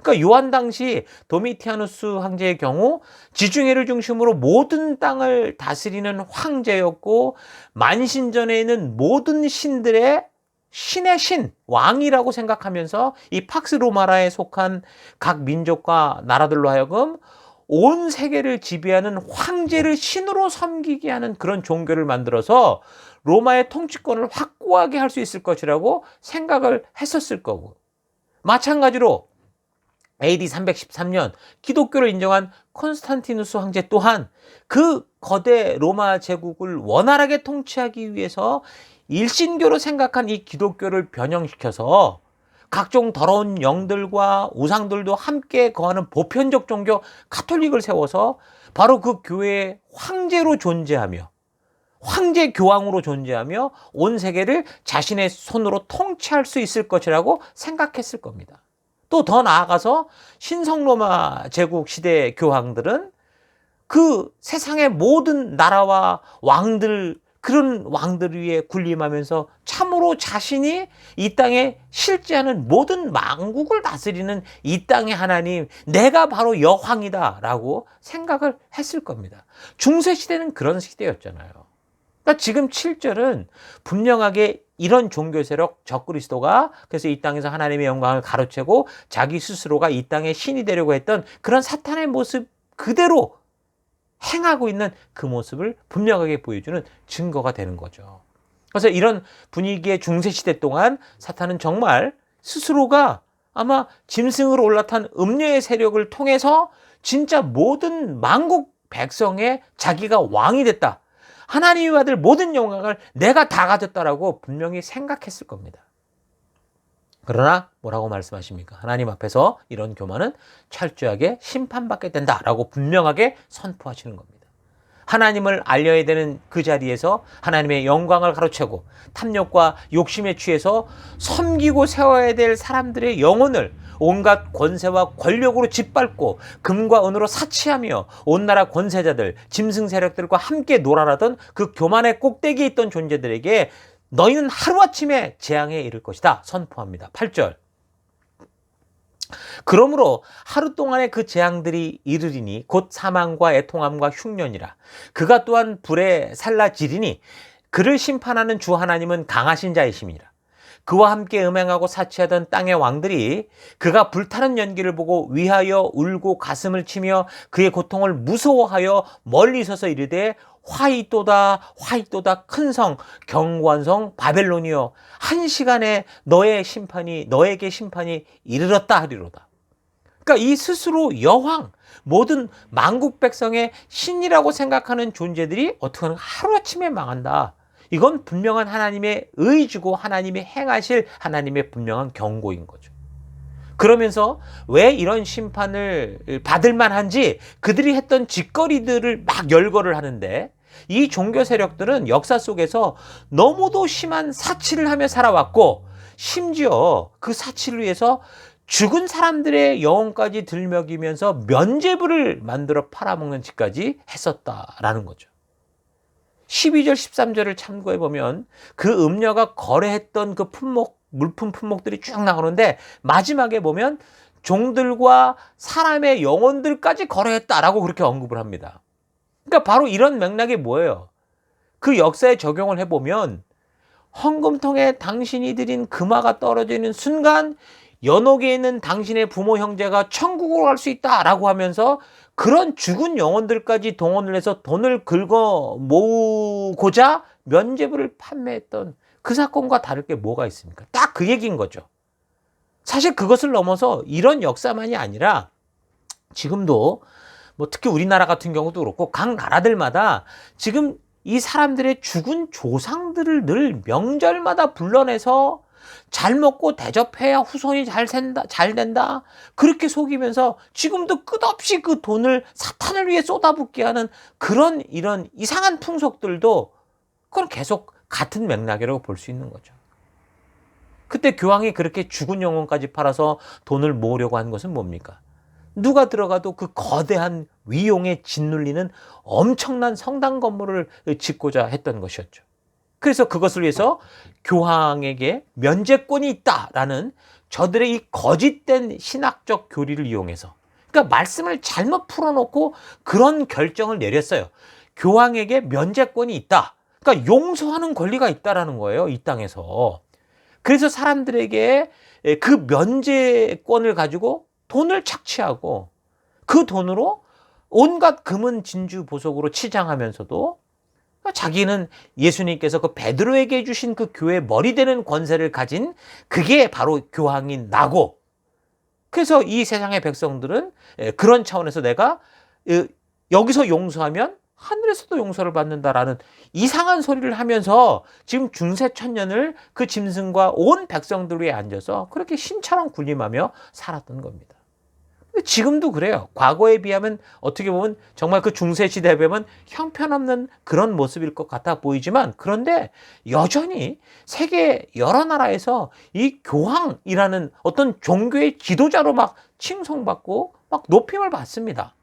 그러니까 요한 당시 도미티아누스 황제의 경우 지중해를 중심으로 모든 땅을 다스리는 황제였고, 만신전에 있는 모든 신들의 신의 신, 왕이라고 생각하면서 이 팍스 로마라에 속한 각 민족과 나라들로 하여금 온 세계를 지배하는 황제를 신으로 섬기게 하는 그런 종교를 만들어서 로마의 통치권을 확고하게 할 수 있을 것이라고 생각을 했었을 거고, 마찬가지로 AD 313년 기독교를 인정한 콘스탄티누스 황제 또한 그 거대 로마 제국을 원활하게 통치하기 위해서 일신교로 생각한 이 기독교를 변형시켜서 각종 더러운 영들과 우상들도 함께 거하는 보편적 종교 가톨릭을 세워서 바로 그 교회의 황제로 존재하며 황제 교황으로 존재하며 온 세계를 자신의 손으로 통치할 수 있을 것이라고 생각했을 겁니다. 또 더 나아가서 신성로마 제국 시대 교황들은 그 세상의 모든 나라와 왕들, 그런 왕들 위에 군림하면서 참으로 자신이 이 땅에 실제하는 모든 만국을 다스리는 이 땅의 하나님, 내가 바로 여황이다 라고 생각을 했을 겁니다. 중세시대는 그런 시대였잖아요. 그러니까 지금 7절은 분명하게 이런 종교 세력 적그리스도가 그래서 이 땅에서 하나님의 영광을 가로채고 자기 스스로가 이 땅의 신이 되려고 했던 그런 사탄의 모습 그대로 행하고 있는 그 모습을 분명하게 보여주는 증거가 되는 거죠. 그래서 이런 분위기의 중세시대 동안 사탄은 정말 스스로가 아마 짐승으로 올라탄 음녀의 세력을 통해서 진짜 모든 만국 백성의 자기가 왕이 됐다, 하나님이 받을 모든 영광을 내가 다 가졌다라고 분명히 생각했을 겁니다. 그러나 뭐라고 말씀하십니까? 하나님 앞에서 이런 교만은 철저하게 심판받게 된다라고 분명하게 선포하시는 겁니다. 하나님을 알려야 되는 그 자리에서 하나님의 영광을 가로채고 탐욕과 욕심에 취해서 섬기고 세워야 될 사람들의 영혼을 온갖 권세와 권력으로 짓밟고 금과 은으로 사치하며 온 나라 권세자들, 짐승 세력들과 함께 놀아나던 그 교만의 꼭대기에 있던 존재들에게 너희는 하루아침에 재앙에 이를 것이다 선포합니다. 8절. 그러므로 하루 동안의 그 재앙들이 이르리니 곧 사망과 애통함과 흉년이라. 그가 또한 불에 살라지리니 그를 심판하는 주 하나님은 강하신 자이심이라. 그와 함께 음행하고 사치하던 땅의 왕들이 그가 불타는 연기를 보고 위하여 울고 가슴을 치며 그의 고통을 무서워하여 멀리 서서 이르되 화이또다 화이또다 큰 성 견고한 성 바벨론이여, 한 시간에 너에게 심판이 이르렀다 하리로다. 그러니까 이 스스로 여왕, 모든 만국 백성의 신이라고 생각하는 존재들이 어떻게 하면 하루아침에 망한다. 이건 분명한 하나님의 의지고 하나님이 행하실 하나님의 분명한 경고인 거죠. 그러면서 왜 이런 심판을 받을 만한지 그들이 했던 짓거리들을 막 열거를 하는데, 이 종교 세력들은 역사 속에서 너무도 심한 사치를 하며 살아왔고 심지어 그 사치를 위해서 죽은 사람들의 영혼까지 들먹이면서 면죄부를 만들어 팔아먹는 짓까지 했었다라는 거죠. 12절 13절을 참고해 보면 그 음녀가 거래했던 그 물품 품목들이 쭉 나오는데 마지막에 보면 종들과 사람의 영혼들까지 거래했다라고 그렇게 언급을 합니다. 그러니까 바로 이런 맥락이 뭐예요? 그 역사에 적용을 해보면 헌금통에 당신이 드린 금화가 떨어지는 순간 연옥에 있는 당신의 부모 형제가 천국으로 갈 수 있다라고 하면서 그런 죽은 영혼들까지 동원을 해서 돈을 긁어 모으고자 면죄부를 판매했던 그 사건과 다를 게 뭐가 있습니까? 딱 그 얘기인 거죠. 사실 그것을 넘어서 이런 역사만이 아니라 지금도 특히 우리나라 같은 경우도 그렇고 각 나라들마다 지금 이 사람들의 죽은 조상들을 늘 명절마다 불러내서 잘 먹고 대접해야 후손이 잘 된다. 그렇게 속이면서 지금도 끝없이 그 돈을 사탄을 위해 쏟아붓게 하는 그런 이런 이상한 풍속들도 그건 계속 같은 맥락이라고 볼 수 있는 거죠. 그때 교황이 그렇게 죽은 영혼까지 팔아서 돈을 모으려고 한 것은 뭡니까? 누가 들어가도 그 거대한 위용에 짓눌리는 엄청난 성당 건물을 짓고자 했던 것이었죠. 그래서 그것을 위해서 교황에게 면죄권이 있다라는 저들의 이 거짓된 신학적 교리를 이용해서, 그러니까 말씀을 잘못 풀어놓고 그런 결정을 내렸어요. 교황에게 면죄권이 있다. 그러니까 용서하는 권리가 있다라는 거예요, 이 땅에서. 그래서 사람들에게 그 면죄권을 가지고 돈을 착취하고 그 돈으로 온갖 금은 진주 보석으로 치장하면서도 자기는 예수님께서 그 베드로에게 주신 그 교회의 머리 되는 권세를 가진 그게 바로 교황인 나고, 그래서 이 세상의 백성들은 그런 차원에서 내가 여기서 용서하면 하늘에서도 용서를 받는다라는 이상한 소리를 하면서 지금 중세 천년을 그 짐승과 온 백성들 위에 앉아서 그렇게 신처럼 군림하며 살았던 겁니다. 지금도 그래요. 과거에 비하면 어떻게 보면 정말 그 중세 시대에 비하면 형편없는 그런 모습일 것 같아 보이지만, 그런데 여전히 세계 여러 나라에서 이 교황이라는 어떤 종교의 지도자로 막 칭송받고 막 높임을 받습니다.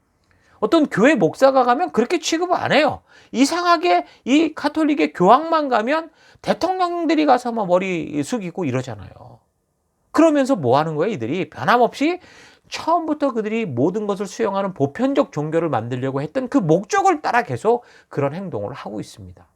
어떤 교회 목사가 가면 그렇게 취급 안 해요. 이상하게 이 가톨릭의 교황만 가면 대통령들이 가서 막 머리 숙이고 이러잖아요. 그러면서 뭐 하는 거예요? 이들이 변함없이 처음부터 그들이 모든 것을 수용하는 보편적 종교를 만들려고 했던 그 목적을 따라 계속 그런 행동을 하고 있습니다.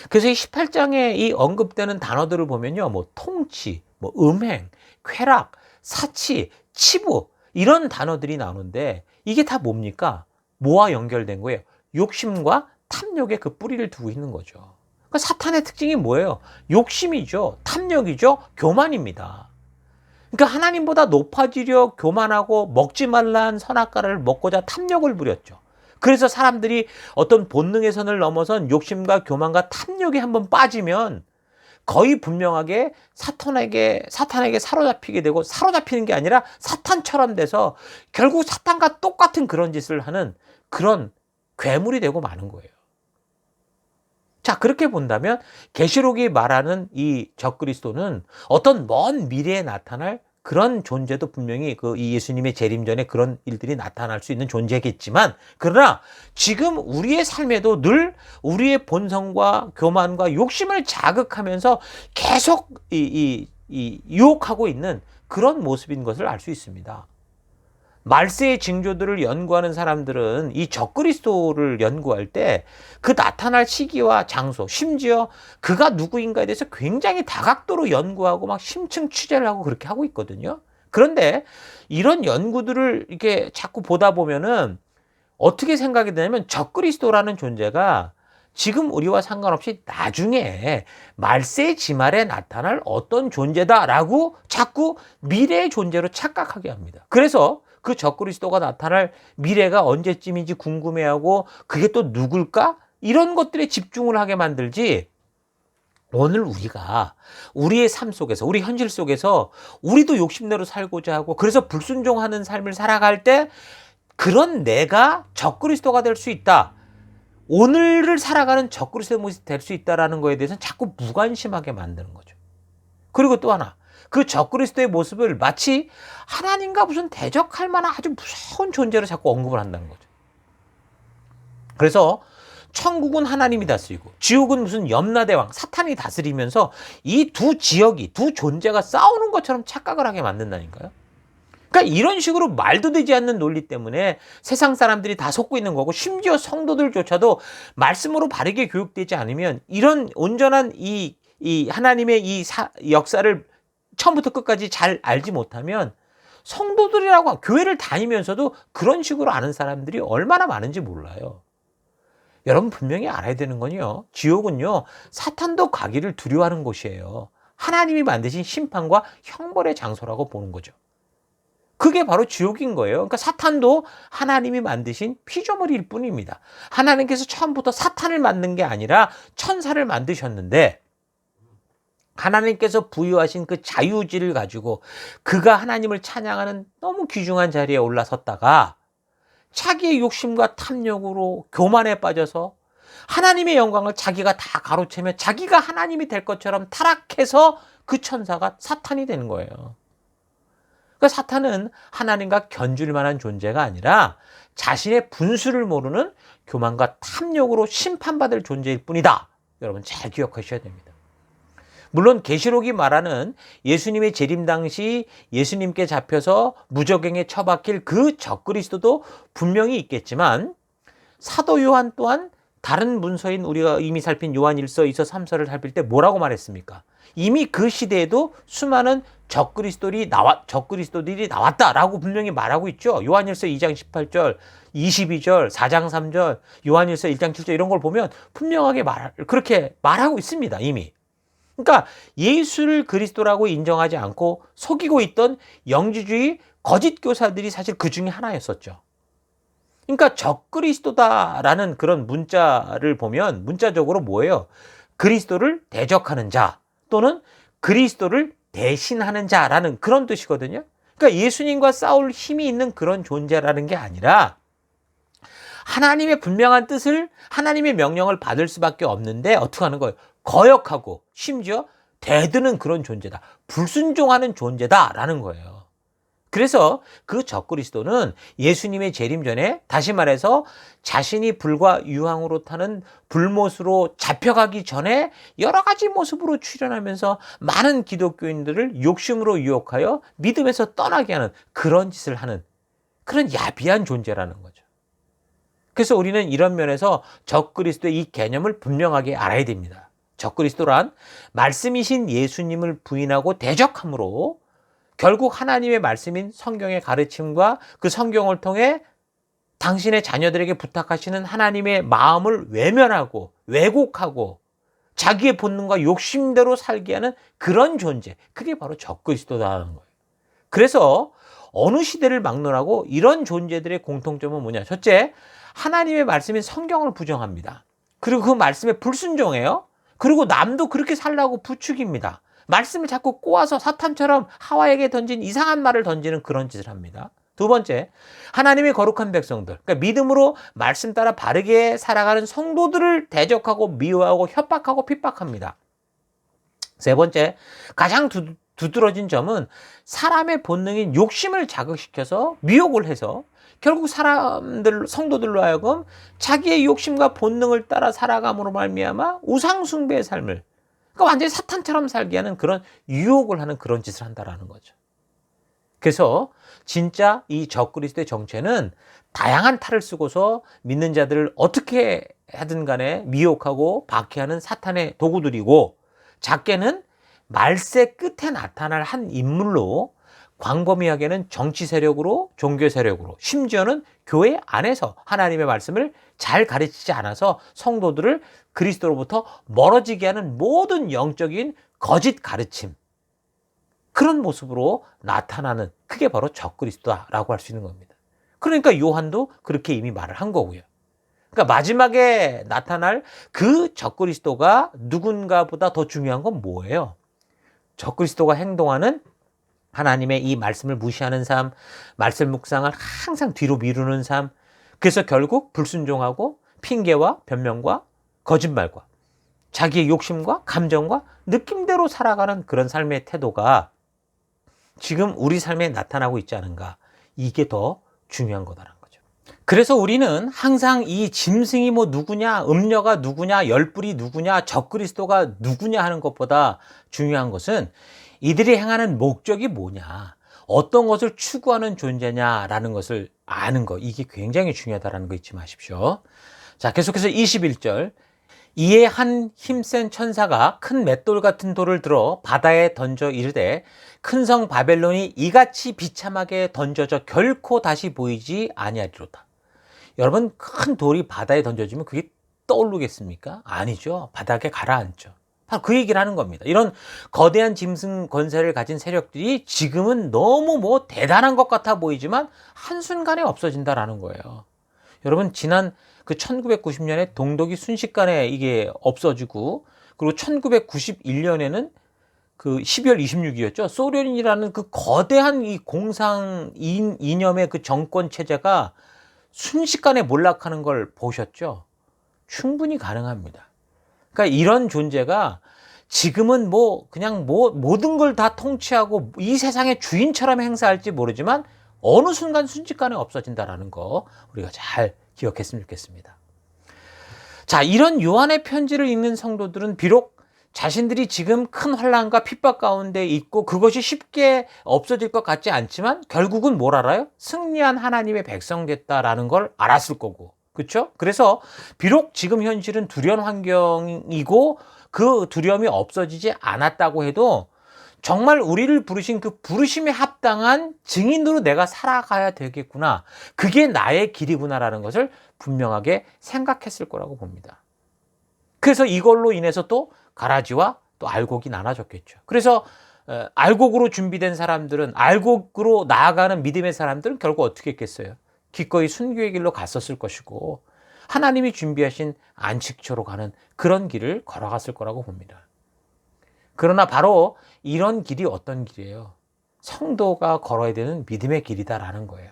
그래서 이 18장에 이 언급되는 단어들을 보면요, 뭐 통치, 뭐 음행, 쾌락, 사치, 치부, 이런 단어들이 나오는데 이게 다 뭡니까? 뭐와 연결된 거예요? 욕심과 탐욕의 그 뿌리를 두고 있는 거죠. 그러니까 사탄의 특징이 뭐예요? 욕심이죠, 탐욕이죠, 교만입니다. 그러니까 하나님보다 높아지려 교만하고 먹지 말라는 선악과를 먹고자 탐욕을 부렸죠. 그래서 사람들이 어떤 본능의 선을 넘어선 욕심과 교만과 탐욕에 한번 빠지면 거의 분명하게 사탄에게 사로잡히게 되고, 사로잡히는 게 아니라 사탄처럼 돼서 결국 사탄과 똑같은 그런 짓을 하는 그런 괴물이 되고 마는 거예요. 자, 그렇게 본다면 계시록이 말하는 이 적그리스도는 어떤 먼 미래에 나타날 그런 존재도 분명히 이 예수님의 재림 전에 그런 일들이 나타날 수 있는 존재겠지만, 그러나 지금 우리의 삶에도 늘 우리의 본성과 교만과 욕심을 자극하면서 계속 유혹하고 있는 그런 모습인 것을 알 수 있습니다. 말세의 징조들을 연구하는 사람들은 이 적그리스도를 연구할 때 그 나타날 시기와 장소, 심지어 그가 누구인가에 대해서 굉장히 다각도로 연구하고 막 심층 취재를 하고 그렇게 하고 있거든요. 그런데 이런 연구들을 이렇게 자꾸 보다 보면은 어떻게 생각이 되냐면, 적그리스도라는 존재가 지금 우리와 상관없이 나중에 말세의 지말에 나타날 어떤 존재다라고 자꾸 미래의 존재로 착각하게 합니다. 그래서 그 적그리스도가 나타날 미래가 언제쯤인지 궁금해하고 그게 또 누굴까? 이런 것들에 집중을 하게 만들지, 오늘 우리가 우리의 삶 속에서, 우리 현실 속에서 우리도 욕심대로 살고자 하고 그래서 불순종하는 삶을 살아갈 때 그런 내가 적그리스도가 될 수 있다, 오늘을 살아가는 적그리스도의 모습이 될 수 있다는 거에 대해서는 자꾸 무관심하게 만드는 거죠. 그리고 또 하나, 그 적그리스도의 모습을 마치 하나님과 무슨 대적할 만한 아주 무서운 존재로 자꾸 언급을 한다는 거죠. 그래서 천국은 하나님이 다스리고 지옥은 무슨 염라대왕 사탄이 다스리면서 이 두 지역이, 두 존재가 싸우는 것처럼 착각을 하게 만든다니까요. 그러니까 이런 식으로 말도 되지 않는 논리 때문에 세상 사람들이 다 속고 있는 거고, 심지어 성도들조차도 말씀으로 바르게 교육되지 않으면 이런 온전한 이 하나님의 역사를 처음부터 끝까지 잘 알지 못하면 성도들이라고 교회를 다니면서도 그런 식으로 아는 사람들이 얼마나 많은지 몰라요. 여러분 분명히 알아야 되는 건요, 지옥은요 사탄도 가기를 두려워하는 곳이에요. 하나님이 만드신 심판과 형벌의 장소라고 보는 거죠. 그게 바로 지옥인 거예요. 그러니까 사탄도 하나님이 만드신 피조물일 뿐입니다. 하나님께서 처음부터 사탄을 만든 게 아니라 천사를 만드셨는데, 하나님께서 부여하신 그 자유의지를 가지고 그가 하나님을 찬양하는 너무 귀중한 자리에 올라섰다가 자기의 욕심과 탐욕으로 교만에 빠져서 하나님의 영광을 자기가 다 가로채며 자기가 하나님이 될 것처럼 타락해서 그 천사가 사탄이 되는 거예요. 그러니까 사탄은 하나님과 견줄 만한 존재가 아니라 자신의 분수를 모르는 교만과 탐욕으로 심판받을 존재일 뿐이다. 여러분 잘 기억하셔야 됩니다. 물론 계시록이 말하는 예수님의 재림 당시 예수님께 잡혀서 무저갱에 처박힐 그 적그리스도도 분명히 있겠지만, 사도 요한 또한 다른 문서인 우리가 이미 살핀 요한 1서, 2서, 3서를 살필 때 뭐라고 말했습니까? 이미 그 시대에도 수많은 적그리스도들이 나왔다라고 분명히 말하고 있죠. 요한일서 2장 18절, 22절, 4장 3절, 요한일서 1장 7절 이런 걸 보면 분명하게 그렇게 말하고 있습니다. 이미. 그러니까 예수를 그리스도라고 인정하지 않고 속이고 있던 영지주의 거짓 교사들이 사실 그 중에 하나였었죠. 그러니까 적그리스도다라는 그런 문자를 보면 문자적으로 뭐예요? 그리스도를 대적하는 자 또는 그리스도를 대신하는 자라는 그런 뜻이거든요. 그러니까 예수님과 싸울 힘이 있는 그런 존재라는 게 아니라 하나님의 분명한 뜻을, 하나님의 명령을 받을 수밖에 없는데 어떻게 하는 거예요? 거역하고 심지어 대드는 그런 존재다. 불순종하는 존재다라는 거예요. 그래서 그 적그리스도는 예수님의 재림 전에 다시 말해서 자신이 불과 유황으로 타는 불못으로 잡혀가기 전에 여러 가지 모습으로 출현하면서 많은 기독교인들을 욕심으로 유혹하여 믿음에서 떠나게 하는 그런 짓을 하는 그런 야비한 존재라는 거죠. 그래서 우리는 이런 면에서 적그리스도의 이 개념을 분명하게 알아야 됩니다. 적그리스도란 말씀이신 예수님을 부인하고 대적함으로 결국 하나님의 말씀인 성경의 가르침과 그 성경을 통해 당신의 자녀들에게 부탁하시는 하나님의 마음을 외면하고 왜곡하고 자기의 본능과 욕심대로 살게 하는 그런 존재, 그게 바로 적그리스도다라는 거예요. 그래서 어느 시대를 막론하고 이런 존재들의 공통점은 뭐냐? 첫째, 하나님의 말씀인 성경을 부정합니다. 그리고 그 말씀에 불순종해요. 그리고 남도 그렇게 살라고 부추깁니다. 말씀을 자꾸 꼬아서 사탄처럼 하와에게 던진 이상한 말을 던지는 그런 짓을 합니다. 두 번째, 하나님의 거룩한 백성들, 그러니까 믿음으로 말씀 따라 바르게 살아가는 성도들을 대적하고 미워하고 협박하고 핍박합니다. 세 번째, 가장 두드러진 점은 사람의 본능인 욕심을 자극시켜서 미혹을 해서 결국 성도들로 하여금 자기의 욕심과 본능을 따라 살아감으로 말미암아 우상 숭배의 삶을, 그러니까 완전히 사탄처럼 살게 하는 그런 유혹을 하는 그런 짓을 한다라는 거죠. 그래서 진짜 이 적그리스도의 정체는 다양한 탈을 쓰고서 믿는 자들을 어떻게 하든 간에 미혹하고 박해하는 사탄의 도구들이고, 작게는 말세 끝에 나타날 한 인물로 광범위하게는 정치 세력으로, 종교 세력으로, 심지어는 교회 안에서 하나님의 말씀을 잘 가르치지 않아서 성도들을 그리스도로부터 멀어지게 하는 모든 영적인 거짓 가르침, 그런 모습으로 나타나는, 그게 바로 적그리스도다라고 할 수 있는 겁니다. 그러니까 요한도 그렇게 이미 말을 한 거고요. 그러니까 마지막에 나타날 그 적그리스도가 누군가보다 더 중요한 건 뭐예요? 적그리스도가 행동하는 하나님의 이 말씀을 무시하는 삶, 말씀 묵상을 항상 뒤로 미루는 삶, 그래서 결국 불순종하고 핑계와 변명과 거짓말과 자기의 욕심과 감정과 느낌대로 살아가는 그런 삶의 태도가 지금 우리 삶에 나타나고 있지 않은가, 이게 더 중요한 거다라는 거죠. 그래서 우리는 항상 이 짐승이 뭐 누구냐, 음녀가 누구냐, 열불이 누구냐, 적그리스도가 누구냐 하는 것보다 중요한 것은 이들이 행하는 목적이 뭐냐, 어떤 것을 추구하는 존재냐라는 것을 아는 것, 이게 굉장히 중요하다는 거 잊지 마십시오. 자, 계속해서 21절. 이에 한 힘센 천사가 큰 맷돌 같은 돌을 들어 바다에 던져 이르되 큰 성 바벨론이 이같이 비참하게 던져져 결코 다시 보이지 아니하리로다. 여러분, 큰 돌이 바다에 던져지면 그게 떠오르겠습니까? 아니죠. 바닥에 가라앉죠. 바로 그 얘기를 하는 겁니다. 이런 거대한 짐승 권세를 가진 세력들이 지금은 너무 대단한 것 같아 보이지만 한순간에 없어진다라는 거예요. 여러분, 지난 그 1990년에 동독이 순식간에 이게 없어지고, 그리고 1991년에는 그 12월 26일이었죠. 소련이라는 그 거대한 이 공상 이념의 그 정권 체제가 순식간에 몰락하는 걸 보셨죠? 충분히 가능합니다. 그러니까 이런 존재가 지금은 그냥 모든 걸 다 통치하고 이 세상의 주인처럼 행사할지 모르지만 어느 순간 순식간에 없어진다라는 거 우리가 잘 기억했으면 좋겠습니다. 자, 이런 요한의 편지를 읽는 성도들은 비록 자신들이 지금 큰 환난과 핍박 가운데 있고 그것이 쉽게 없어질 것 같지 않지만 결국은 뭘 알아요? 승리한 하나님의 백성 됐다라는 걸 알았을 거고, 그렇죠? 그래서 비록 지금 현실은 두려운 환경이고 그 두려움이 없어지지 않았다고 해도 정말 우리를 부르신 그 부르심에 합당한 증인으로 내가 살아가야 되겠구나. 그게 나의 길이구나라는 것을 분명하게 생각했을 거라고 봅니다. 그래서 이걸로 인해서 또 가라지와 또 알곡이 나눠졌겠죠. 그래서 알곡으로 준비된 사람들은, 알곡으로 나아가는 믿음의 사람들은 결국 어떻게 했겠어요? 기꺼이 순교의 길로 갔었을 것이고 하나님이 준비하신 안식처로 가는 그런 길을 걸어갔을 거라고 봅니다. 그러나 바로 이런 길이 어떤 길이에요? 성도가 걸어야 되는 믿음의 길이다라는 거예요.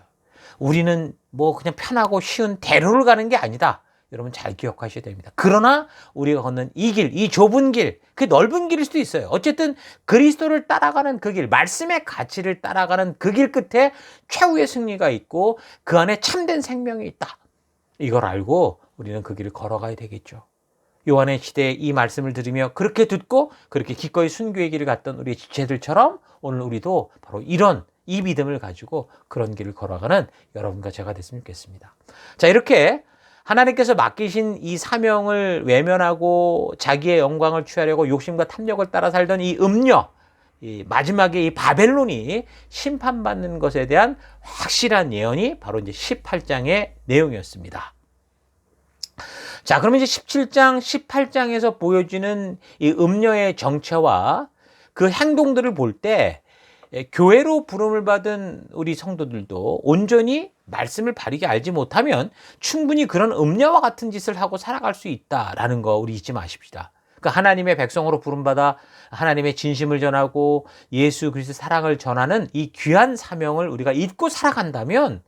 우리는 뭐 그냥 편하고 쉬운 대로를 가는 게 아니다. 여러분 잘 기억하셔야 됩니다. 그러나 우리가 걷는 이 길, 이 좁은 길, 그 넓은 길일 수도 있어요. 어쨌든 그리스도를 따라가는 그 길, 말씀의 가치를 따라가는 그 길 끝에 최후의 승리가 있고 그 안에 참된 생명이 있다. 이걸 알고 우리는 그 길을 걸어가야 되겠죠. 요한의 시대에 이 말씀을 들으며 그렇게 듣고 그렇게 기꺼이 순교의 길을 갔던 우리 지체들처럼 오늘 우리도 바로 이런 이 믿음을 가지고 그런 길을 걸어가는 여러분과 제가 됐으면 좋겠습니다. 자, 이렇게 하나님께서 맡기신 이 사명을 외면하고 자기의 영광을 취하려고 욕심과 탐욕을 따라 살던 이 음녀, 이 마지막에 이 바벨론이 심판받는 것에 대한 확실한 예언이 바로 이제 18장의 내용이었습니다. 자, 그러면 이제 17장, 18장에서 보여지는 이 음녀의 정체와 그 행동들을 볼 때 교회로 부름을 받은 우리 성도들도 온전히 말씀을 바르게 알지 못하면 충분히 그런 음녀와 같은 짓을 하고 살아갈 수 있다라는 거 우리 잊지 마십시다. 그러니까 하나님의 백성으로 부름받아 하나님의 진심을 전하고 예수 그리스도의 사랑을 전하는 이 귀한 사명을 우리가 잊고 살아간다면,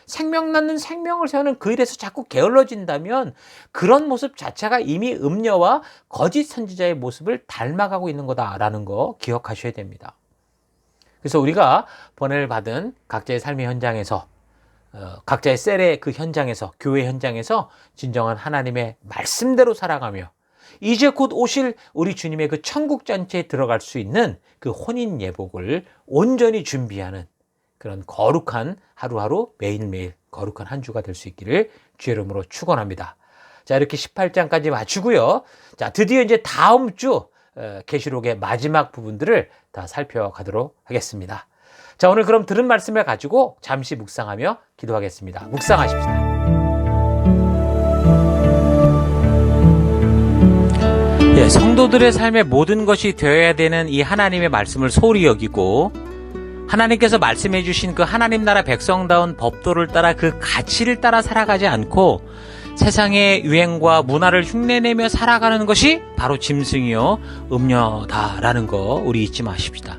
생명 낳는 생명을 세우는 그 일에서 자꾸 게을러진다면 그런 모습 자체가 이미 음녀와 거짓 선지자의 모습을 닮아가고 있는 거다라는 거 기억하셔야 됩니다. 그래서 우리가 번뇌를 받은 각자의 삶의 현장에서, 각자의 셀의 그 현장에서, 교회 현장에서 진정한 하나님의 말씀대로 살아가며 이제 곧 오실 우리 주님의 그 천국 잔치에 들어갈 수 있는 그 혼인 예복을 온전히 준비하는 그런 거룩한 하루하루 매일매일 거룩한 한 주가 될 수 있기를 주의 이름으로 축원합니다. 자, 이렇게 18장까지 마치고요. 자, 드디어 이제 다음 주 계시록의 마지막 부분들을 다 살펴가도록 하겠습니다. 자, 오늘 그럼 들은 말씀을 가지고 잠시 묵상하며 기도하겠습니다. 묵상하십시다. 성도들의 삶의 모든 것이 되어야 되는 이 하나님의 말씀을 소홀히 여기고 하나님께서 말씀해 주신 그 하나님 나라 백성다운 법도를 따라 그 가치를 따라 살아가지 않고 세상의 유행과 문화를 흉내내며 살아가는 것이 바로 짐승이요 음녀다라는 거 우리 잊지 마십시다.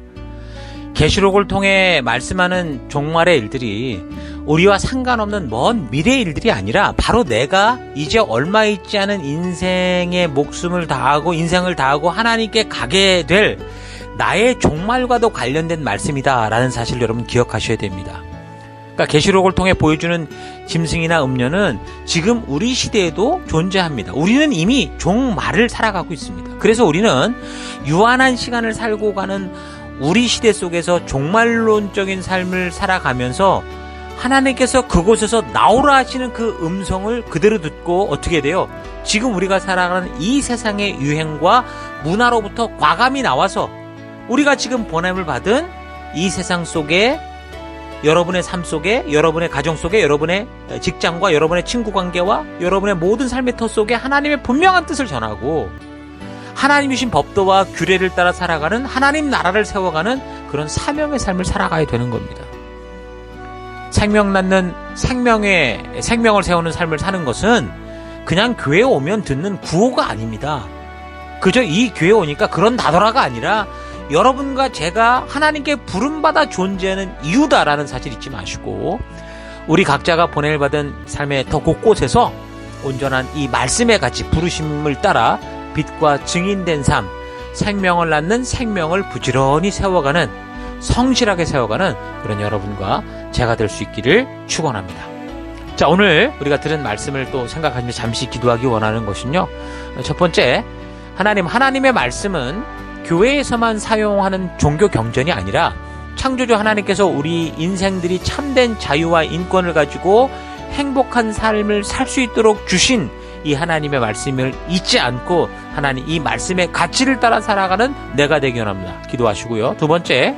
계시록을 통해 말씀하는 종말의 일들이 우리와 상관없는 먼 미래의 일들이 아니라 바로 내가 이제 얼마 있지 않은 인생의 목숨을 다하고 인생을 다하고 하나님께 가게 될 나의 종말과도 관련된 말씀이다라는 사실을 여러분 기억하셔야 됩니다. 그러니까 계시록을 통해 보여주는 짐승이나 음녀는 지금 우리 시대에도 존재합니다. 우리는 이미 종말을 살아가고 있습니다. 그래서 우리는 유한한 시간을 살고 가는 우리 시대 속에서 종말론적인 삶을 살아가면서 하나님께서 그곳에서 나오라 하시는 그 음성을 그대로 듣고 어떻게 돼요? 지금 우리가 살아가는 이 세상의 유행과 문화로부터 과감히 나와서 우리가 지금 보냄을 받은 이 세상 속에 여러분의 삶 속에, 여러분의 가정 속에, 여러분의 직장과 여러분의 친구 관계와 여러분의 모든 삶의 터 속에 하나님의 분명한 뜻을 전하고 하나님이 주신 법도와 규례를 따라 살아가는 하나님 나라를 세워가는 그런 사명의 삶을 살아가야 되는 겁니다. 생명 낳는 생명을 세우는 삶을 사는 것은 그냥 교회에 오면 듣는 구호가 아닙니다. 그저 이 교회에 오니까 그런 다더라가 아니라 여러분과 제가 하나님께 부름받아 존재하는 이유다라는 사실 잊지 마시고 우리 각자가 보냄을 받은 삶의 더 곳곳에서 온전한 이 말씀의 가치 부르심을 따라 빛과 증인된 삶, 생명을 낳는 생명을 부지런히 세워가는 성실하게 세워가는 그런 여러분과 제가 될 수 있기를 축원합니다. 자, 오늘 우리가 들은 말씀을 또 생각하시며 잠시 기도하기 원하는 것은요. 첫 번째, 하나님의 말씀은 교회에서만 사용하는 종교 경전이 아니라 창조주 하나님께서 우리 인생들이 참된 자유와 인권을 가지고 행복한 삶을 살 수 있도록 주신 이 하나님의 말씀을 잊지 않고 하나님 이 말씀의 가치를 따라 살아가는 내가 되기 원합니다. 기도하시고요. 두 번째,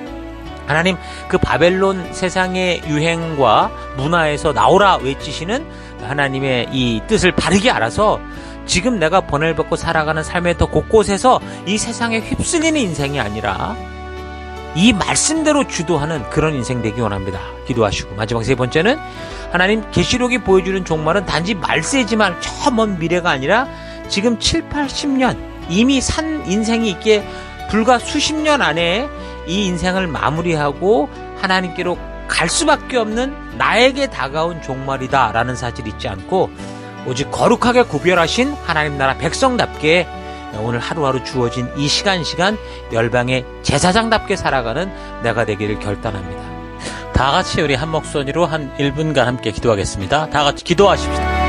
하나님 그 바벨론 세상의 유행과 문화에서 나오라 외치시는 하나님의 이 뜻을 바르게 알아서 지금 내가 번뇌를 받고 살아가는 삶의 더 곳곳에서 이 세상에 휩쓸리는 인생이 아니라 이 말씀대로 주도하는 그런 인생 되기 원합니다. 기도하시고 마지막 세 번째는 하나님 계시록이 보여주는 종말은 단지 말세지만 저 먼 미래가 아니라 지금 7, 80년 이미 산 인생이 있기에 불과 수십 년 안에 이 인생을 마무리하고 하나님께로 갈 수밖에 없는 나에게 다가온 종말이다 라는 사실을 잊지 않고 오직 거룩하게 구별하신 하나님 나라 백성답게 오늘 하루하루 주어진 이 시간 열방의 제사장답게 살아가는 내가 되기를 결단합니다. 다 같이 우리 한 목소리로 한 1분간 함께 기도하겠습니다. 다 같이 기도하십시다.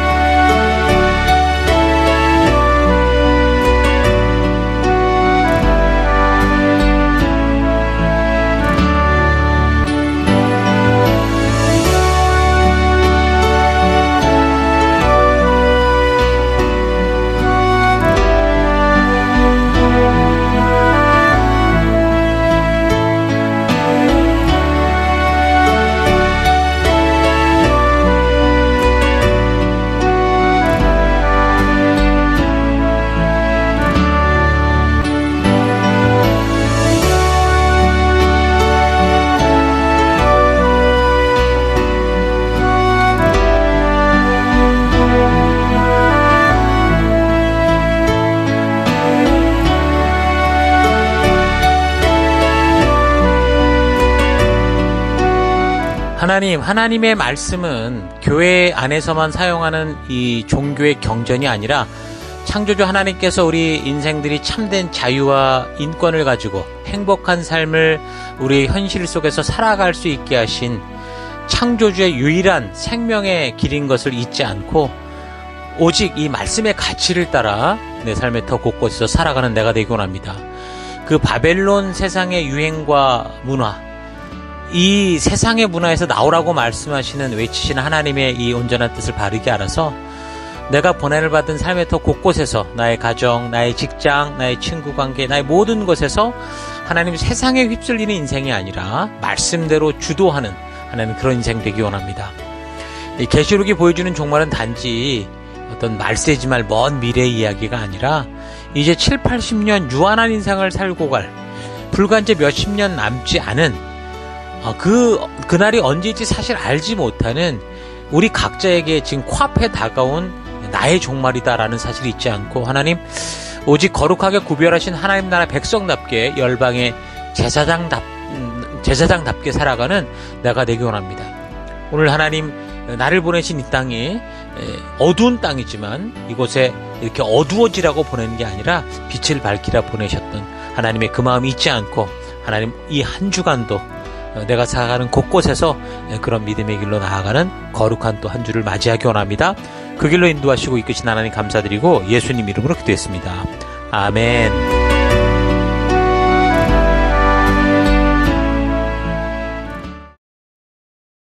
하나님의 말씀은 교회 안에서만 사용하는 이 종교의 경전이 아니라 창조주 하나님께서 우리 인생들이 참된 자유와 인권을 가지고 행복한 삶을 우리 현실 속에서 살아갈 수 있게 하신 창조주의 유일한 생명의 길인 것을 잊지 않고 오직 이 말씀의 가치를 따라 내 삶의 더 곳곳에서 살아가는 내가 되기 원합니다. 그 바벨론 세상의 유행과 문화, 이 세상의 문화에서 나오라고 말씀하시는 외치시는 하나님의 이 온전한 뜻을 바르게 알아서 내가 번뇌를 받은 삶의 더 곳곳에서 나의 가정, 나의 직장, 나의 친구 관계, 나의 모든 것에서 하나님 세상에 휩쓸리는 인생이 아니라 말씀대로 주도하는 하나님 그런 인생 되기 원합니다. 이 계시록이 보여주는 종말은 단지 어떤 말세지말 먼 미래의 이야기가 아니라 이제 7, 80년 유한한 인생을 살고 갈 불과 이제 몇십 년 남지 않은 그날이 언제일지 사실 알지 못하는 우리 각자에게 지금 코앞에 다가온 나의 종말이다라는 사실을 잊지 않고 하나님 오직 거룩하게 구별하신 하나님 나라 백성답게 열방의 제사장답게 살아가는 내가 되기 원합니다. 오늘 하나님 나를 보내신 이 땅이 어두운 땅이지만 이곳에 이렇게 어두워지라고 보내는 게 아니라 빛을 밝히라 보내셨던 하나님의 그 마음 잊지 않고 하나님 이 한 주간도 내가 살아가는 곳곳에서 그런 믿음의 길로 나아가는 거룩한 또 한 주를 맞이하기 원합니다. 그 길로 인도하시고 이끄신 하나님 감사드리고 예수님 이름으로 기도했습니다. 아멘.